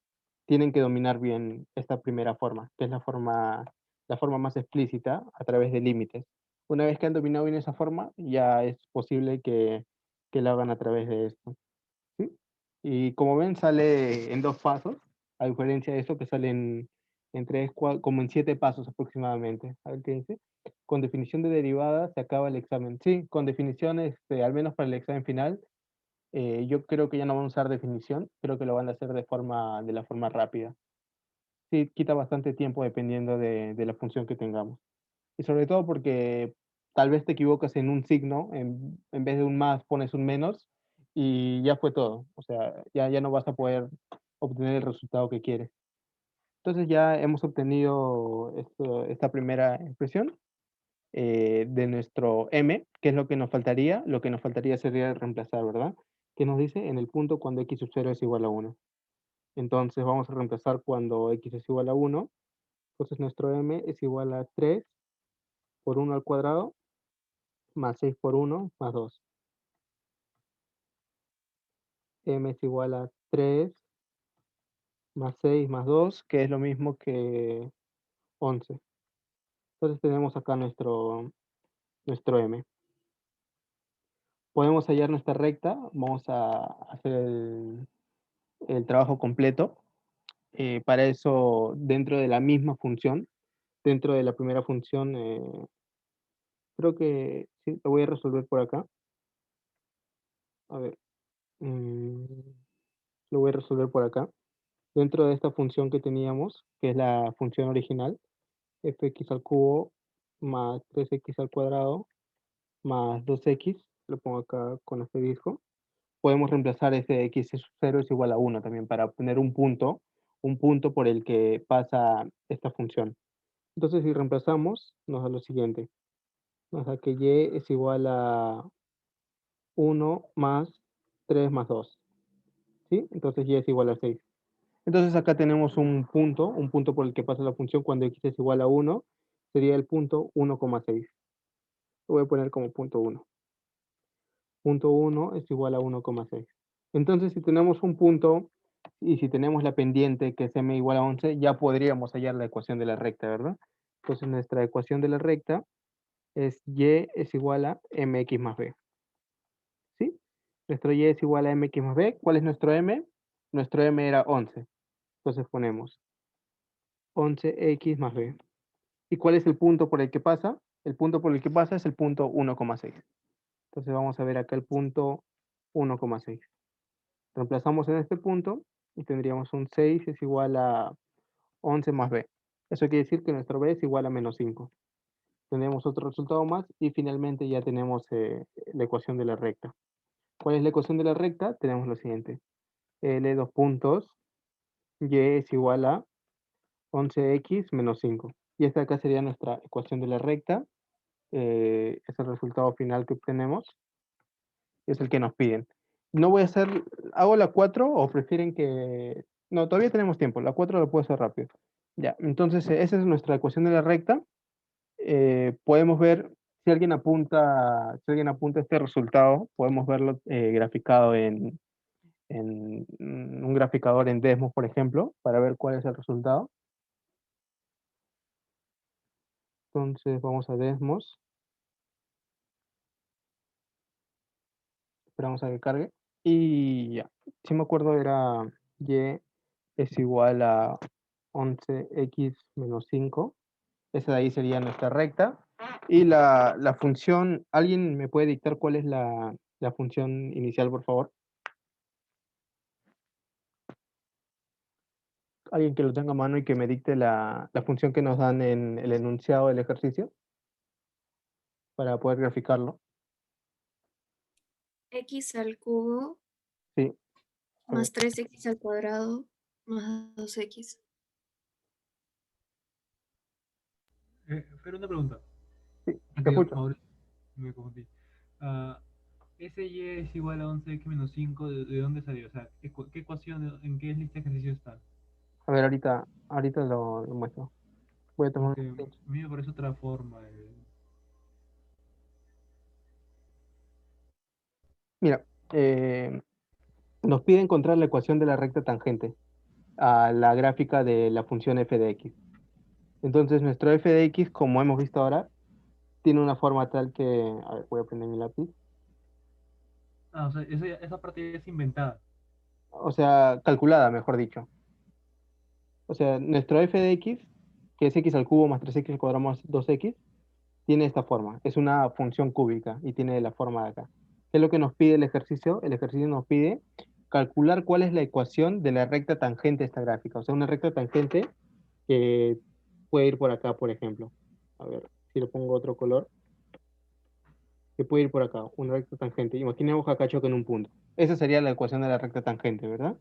tienen que dominar bien esta primera forma, que es la forma la forma más explícita a través de límites. Una vez que han dominado bien esa forma, ya es posible que lo hagan a través de esto. ¿Sí? Y como ven, sale en 2 pasos, a diferencia de esto que sale en 3, como en 7 pasos aproximadamente. A ver qué dice. Con definición de derivada se acaba el examen. Sí, con definiciones, al menos para el examen final, yo creo que ya no van a usar definición, creo que lo van a hacer de la forma rápida. Sí, quita bastante tiempo dependiendo de la función que tengamos. Y sobre todo porque tal vez te equivocas en un signo, en vez de un más pones un menos y ya fue todo. O sea, ya no vas a poder obtener el resultado que quieres. Entonces ya hemos obtenido esta primera expresión de nuestro m, que es lo que nos faltaría. Lo que nos faltaría sería reemplazar, ¿verdad? ¿Qué nos dice? En el punto cuando x sub 0 es igual a 1. Entonces vamos a reemplazar cuando x es igual a 1. Entonces nuestro m es igual a 3 por 1 al cuadrado más 6 por 1 más 2. M es igual a 3 más 6 más 2, que es lo mismo que 11. Entonces tenemos acá nuestro M. Podemos hallar nuestra recta. Vamos a hacer el trabajo completo. Para eso, dentro de la misma función, dentro de la primera función, creo que sí, lo voy a resolver por acá. A ver, lo voy a resolver por acá. Dentro de esta función que teníamos, que es la función original, fx al cubo más 3x al cuadrado más 2x, lo pongo acá con asterisco. Podemos reemplazar ese x sub 0 es igual a 1 también para obtener un punto por el que pasa esta función. Entonces, si reemplazamos, nos da lo siguiente. Nos da que y es igual a 1 más 3 más 2. ¿Sí? Entonces y es igual a 6. Entonces acá tenemos un punto por el que pasa la función cuando x es igual a 1, sería el punto 1,6. Lo voy a poner como punto 1. Punto 1 es igual a 1,6. Entonces, si tenemos un punto y si tenemos la pendiente que es m igual a 11, ya podríamos hallar la ecuación de la recta, ¿verdad? Entonces, nuestra ecuación de la recta es y es igual a mx más b. ¿Sí? Nuestro y es igual a mx más b. ¿Cuál es nuestro m? Nuestro m era 11. Entonces ponemos 11x más b. ¿Y cuál es el punto por el que pasa? El punto por el que pasa es el punto 1,6. Entonces vamos a ver acá el punto 1,6. Reemplazamos en este punto y tendríamos un 6 es igual a 11 más b. Eso quiere decir que nuestro b es igual a menos 5. Tenemos otro resultado más y finalmente ya tenemos la ecuación de la recta. ¿Cuál es la ecuación de la recta? Tenemos lo siguiente. L dos puntos, y es igual a 11x menos 5. Y esta acá sería nuestra ecuación de la recta. Es el resultado final que obtenemos. Es el que nos piden. No voy a hacer, ¿hago la 4 o prefieren que... No, todavía tenemos tiempo, la 4 la puedo hacer rápido. Ya, entonces esa es nuestra ecuación de la recta. Podemos ver, si alguien apunta este resultado, podemos verlo graficado en un graficador en Desmos, por ejemplo, para ver cuál es el resultado. Entonces vamos a Desmos. Esperamos a que cargue. Y ya, si me acuerdo era y es igual a 11x menos 5. Esa de ahí sería nuestra recta. Y la función, ¿alguien me puede dictar cuál es la función inicial, por favor? Alguien que lo tenga a mano y que me dicte la función que nos dan en el enunciado del ejercicio para poder graficarlo. X al cubo Sí, más 3x al cuadrado más 2x. Pero una pregunta. sí, te Aquí escucho. ahora me confundí. Ah, ese y es igual a 11x menos 5, ¿de dónde salió? O sea, ¿qué ecuación, en qué lista de ejercicios está? A ver, ahorita lo muestro. Voy a tomar Porque un a screenshot. mí me parece otra forma. Mira, nos pide encontrar la ecuación de la recta tangente a la gráfica de la función f de x. Entonces nuestro f de x, como hemos visto ahora, tiene una forma tal que... A ver, voy a prender mi lápiz. Ah, o sea, esa parte ya es inventada. O sea, calculada, mejor dicho. O sea, nuestro f de x, que es x al cubo más 3x al cuadrado más 2x, tiene esta forma. Es una función cúbica y tiene la forma de acá. ¿Qué es lo que nos pide el ejercicio? El ejercicio nos pide calcular cuál es la ecuación de la recta tangente de esta gráfica. O sea, una recta tangente que puede ir por acá, por ejemplo. A ver, si le pongo otro color. Que puede ir por acá, una recta tangente. Imaginemos que acá choca en un punto. Esa sería la ecuación de la recta tangente, ¿verdad?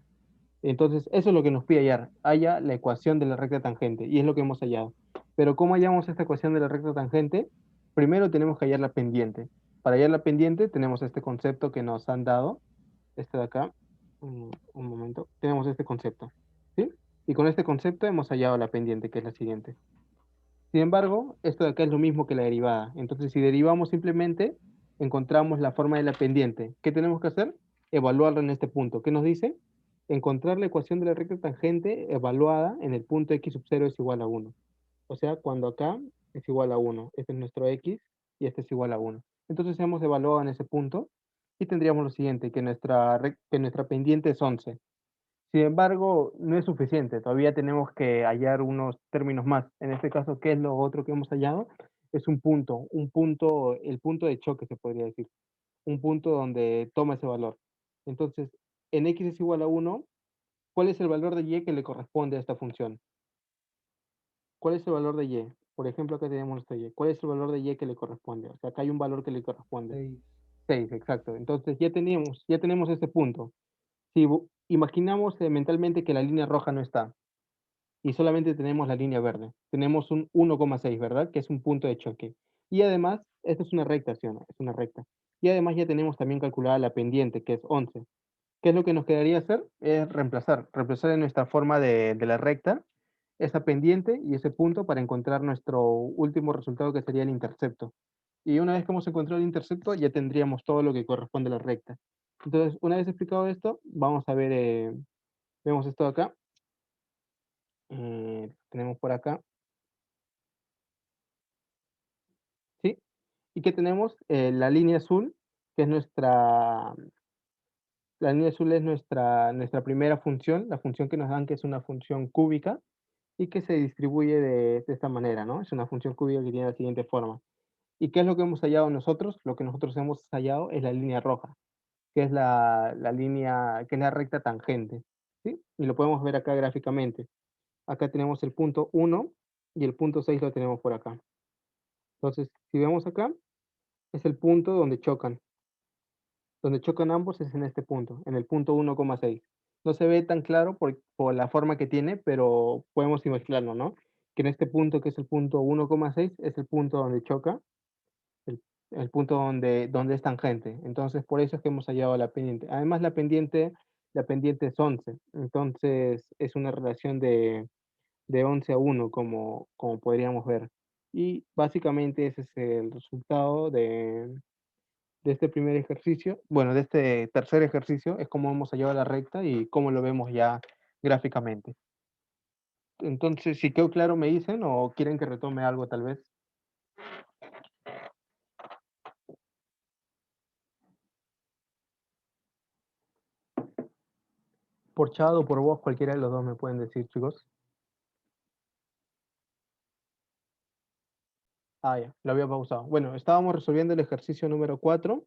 Entonces, eso es lo que nos pide hallar. Halla la ecuación de la recta tangente, y es lo que hemos hallado. Pero ¿cómo hallamos esta ecuación de la recta tangente? Primero tenemos que hallar la pendiente. Para hallar la pendiente tenemos este concepto que nos han dado, este de acá, un momento, tenemos este concepto, ¿sí? Y con este concepto hemos hallado la pendiente, que es la siguiente. Sin embargo, esto de acá es lo mismo que la derivada. Entonces, si derivamos simplemente, encontramos la forma de la pendiente. ¿Qué tenemos que hacer? Evaluarla en este punto. ¿Qué nos dice? Encontrar la ecuación de la recta tangente evaluada en el punto x sub 0 es igual a 1. O sea, cuando acá es igual a 1. Este es nuestro x y este es igual a 1. Entonces, hemos evaluado en ese punto y tendríamos lo siguiente, que nuestra pendiente es 11. Sin embargo, no es suficiente, todavía tenemos que hallar unos términos más. En este caso, ¿qué es lo otro que hemos hallado? Es un punto, el punto de choque se podría decir, un punto donde toma ese valor. Entonces, en x es igual a 1, ¿cuál es el valor de y que le corresponde a esta función? ¿Cuál es el valor de y? Por ejemplo, acá tenemos nuestro y. ¿Cuál es el valor de y que le corresponde? O sea, acá hay un valor que le corresponde. 6. 6, exacto. Entonces, ya tenemos este punto. Si imaginamos mentalmente que la línea roja no está, y solamente tenemos la línea verde. Tenemos un 1,6, ¿verdad? Que es un punto de choque. Y además, esta es una recta, ¿sí o no? Es una recta. Y además ya tenemos también calculada la pendiente, que es 11. ¿Qué es lo que nos quedaría hacer? Es reemplazar en nuestra forma de la recta esa pendiente y ese punto para encontrar nuestro último resultado, que sería el intercepto. Y una vez que hemos encontrado el intercepto, ya tendríamos todo lo que corresponde a la recta. Entonces, una vez explicado esto, vamos a ver, vemos esto de acá. Tenemos por acá, ¿sí? ¿Y qué tenemos? La línea azul, que es la línea azul es nuestra primera función, la función que nos dan, que es una función cúbica y que se distribuye de esta manera, ¿no? Es una función cúbica que tiene la siguiente forma. ¿Y qué es lo que hemos hallado nosotros? Lo que nosotros hemos hallado es la línea roja, que es la línea, que es la recta tangente, ¿sí? Y lo podemos ver acá gráficamente. Acá tenemos el punto 1 y el punto 6 lo tenemos por acá. Entonces, si vemos acá, es el punto donde chocan. Donde chocan ambos es en este punto, en el punto 1,6. No se ve tan claro por la forma que tiene, pero podemos imaginarlo, ¿no? Que en este punto, que es el punto 1,6, es el punto donde choca, el punto donde es tangente. Entonces, por eso es que hemos hallado la pendiente. Además, la pendiente es 11. Entonces, es una relación de 11 a 1, como podríamos ver. Y básicamente ese es el resultado de este primer ejercicio, bueno, de este tercer ejercicio, es cómo hemos hallado la recta y cómo lo vemos ya gráficamente. Entonces, si quedó claro, me dicen, o quieren que retome algo tal vez. Por chat o por voz, cualquiera de los dos me pueden decir, chicos. Ah, ya, lo había pausado. Bueno, estábamos resolviendo el ejercicio número 4.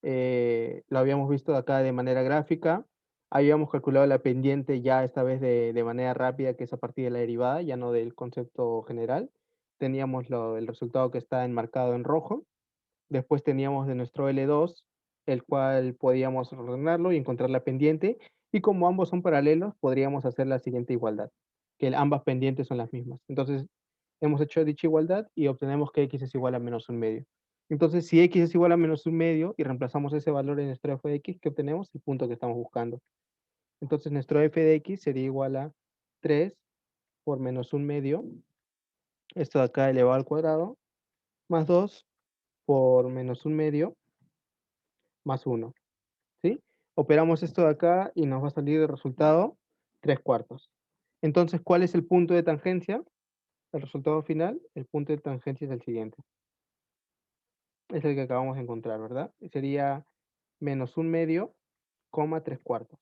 Lo habíamos visto acá de manera gráfica. Habíamos calculado la pendiente ya esta vez de manera rápida, que es a partir de la derivada, ya no del concepto general. Teníamos el resultado que está enmarcado en rojo. Después teníamos de nuestro L2, el cual podíamos ordenarlo y encontrar la pendiente. Y como ambos son paralelos, podríamos hacer la siguiente igualdad, que ambas pendientes son las mismas. Entonces, hemos hecho dicha igualdad y obtenemos que x es igual a menos un medio. Entonces, si x es igual a menos un medio y reemplazamos ese valor en nuestro f de x, ¿qué obtenemos? El punto que estamos buscando. Entonces, nuestro f de x sería igual a 3 por menos un medio, esto de acá elevado al cuadrado, más 2 por menos un medio, más 1. ¿Sí? Operamos esto de acá y nos va a salir de resultado 3 cuartos. Entonces, ¿cuál es el punto de tangencia? El resultado final, el punto de tangencia es el siguiente. Es el que acabamos de encontrar, ¿verdad? Sería menos 1/2, 3/4.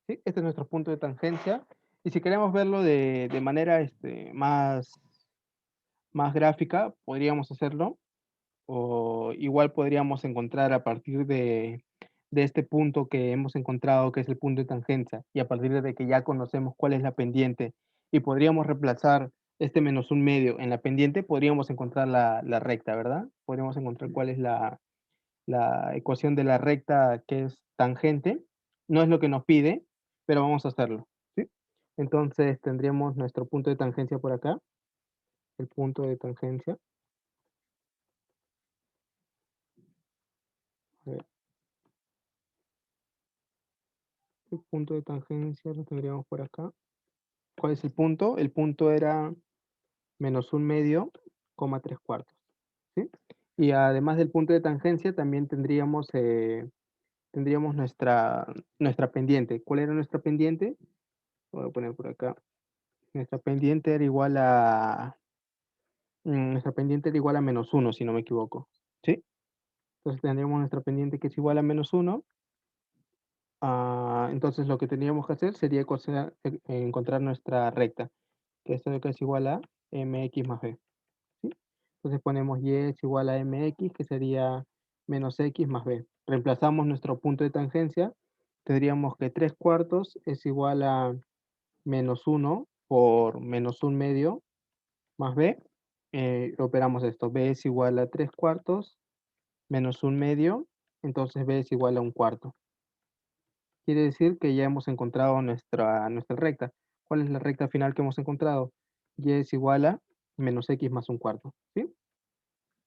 ¿Sí? Este es nuestro punto de tangencia. Y si queremos verlo de manera más gráfica, podríamos hacerlo. O igual podríamos encontrar a partir de este punto que hemos encontrado, que es el punto de tangencia, y a partir de que ya conocemos cuál es la pendiente, y podríamos reemplazar este menos 1/2 en la pendiente, podríamos encontrar la recta, ¿verdad? Podríamos encontrar cuál es la ecuación de la recta que es tangente. No es lo que nos pide, pero vamos a hacerlo, ¿sí? Entonces tendríamos nuestro punto de tangencia por acá, el punto de tangencia. A ver, el punto de tangencia lo tendríamos por acá. ¿Cuál es el punto? El punto era menos 1/2, 3/4, ¿sí? Y además del punto de tangencia, también tendríamos nuestra pendiente. ¿Cuál era nuestra pendiente? Voy a poner por acá. Nuestra pendiente era igual a menos 1, si no me equivoco, ¿sí? Entonces tendríamos nuestra pendiente que es igual a menos 1. Entonces lo que tendríamos que hacer sería encontrar nuestra recta, que esto de acá es igual a mx más b, ¿sí? Entonces ponemos y es igual a mx, que sería menos x más b. Reemplazamos nuestro punto de tangencia, tendríamos que 3/4 es igual a menos 1 por menos 1/2 más b. Operamos esto, b es igual a 3/4 menos 1/2, entonces b es igual a 1/4. Quiere decir que ya hemos encontrado nuestra recta. ¿Cuál es la recta final que hemos encontrado? Y es igual a menos x más 1/4, ¿sí?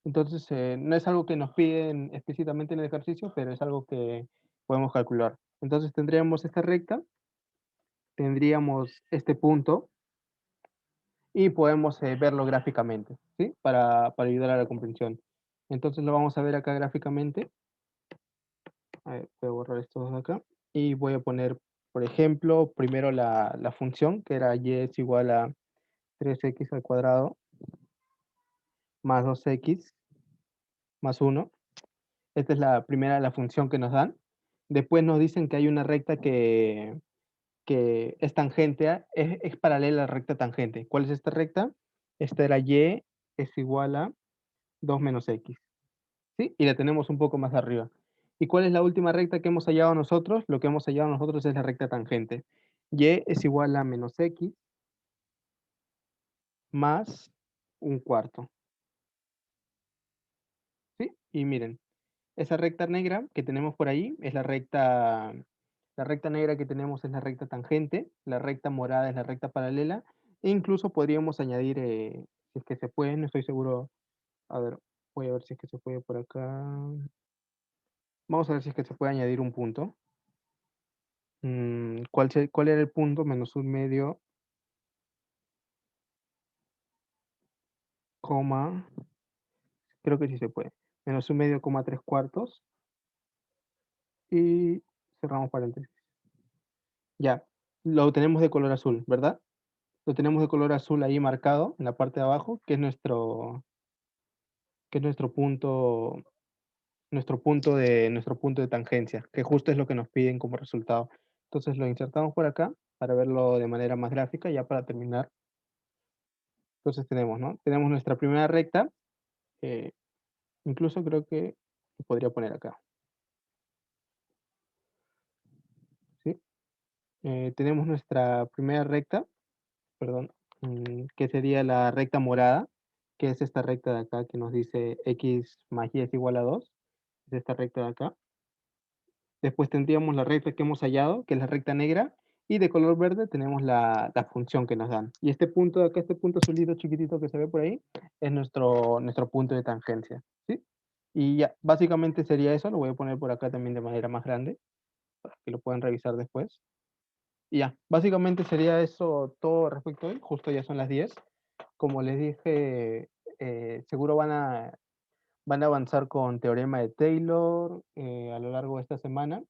Entonces, no es algo que nos piden explícitamente en el ejercicio, pero es algo que podemos calcular. Entonces tendríamos esta recta, tendríamos este punto y podemos verlo gráficamente, ¿sí? Para ayudar a la comprensión. Entonces lo vamos a ver acá gráficamente. A ver, voy a borrar estos de acá. Y voy a poner, por ejemplo, primero la función, que era y es igual a 3x al cuadrado más 2x más 1. Esta es la primera, la función que nos dan. Después nos dicen que hay una recta que es tangente, es paralela a la recta tangente. ¿Cuál es esta recta? Esta era y es igual a 2 menos x, ¿sí? Y la tenemos un poco más arriba. ¿Y cuál es la última recta que hemos hallado nosotros? Lo que hemos hallado nosotros es la recta tangente. Y es igual a menos x más 1/4, ¿sí? Y miren, esa recta negra que tenemos por ahí es la recta negra que tenemos es la recta tangente, la recta morada es la recta paralela, e incluso podríamos añadir, si es que se puede, no estoy seguro, a ver, voy a ver si es que se puede por acá. Vamos a ver si es que se puede añadir un punto. ¿Cuál era el punto? Menos 1/2, coma, creo que sí se puede. Menos 1/2, 3/4 y cerramos paréntesis. Ya, lo tenemos de color azul, ¿verdad? Lo tenemos de color azul ahí marcado en la parte de abajo, que es nuestro punto de tangencia, que justo es lo que nos piden como resultado. Entonces lo insertamos por acá para verlo de manera más gráfica, ya para terminar. Entonces tenemos, ¿no? Tenemos nuestra primera recta, incluso creo que lo podría poner acá, ¿sí? Tenemos nuestra primera recta, perdón, que sería la recta morada, que es esta recta de acá que nos dice x más y es igual a 2, es esta recta de acá. Después tendríamos la recta que hemos hallado, que es la recta negra, y de color verde tenemos la función que nos dan. Y este punto de acá, este punto azulito chiquitito que se ve por ahí, es nuestro punto de tangencia, ¿sí? Y ya, básicamente sería eso, lo voy a poner por acá también de manera más grande, para que lo puedan revisar después. Y ya, básicamente sería eso todo respecto a hoy, justo ya son las 10. Como les dije, seguro van a avanzar con teorema de Taylor a lo largo de esta semana.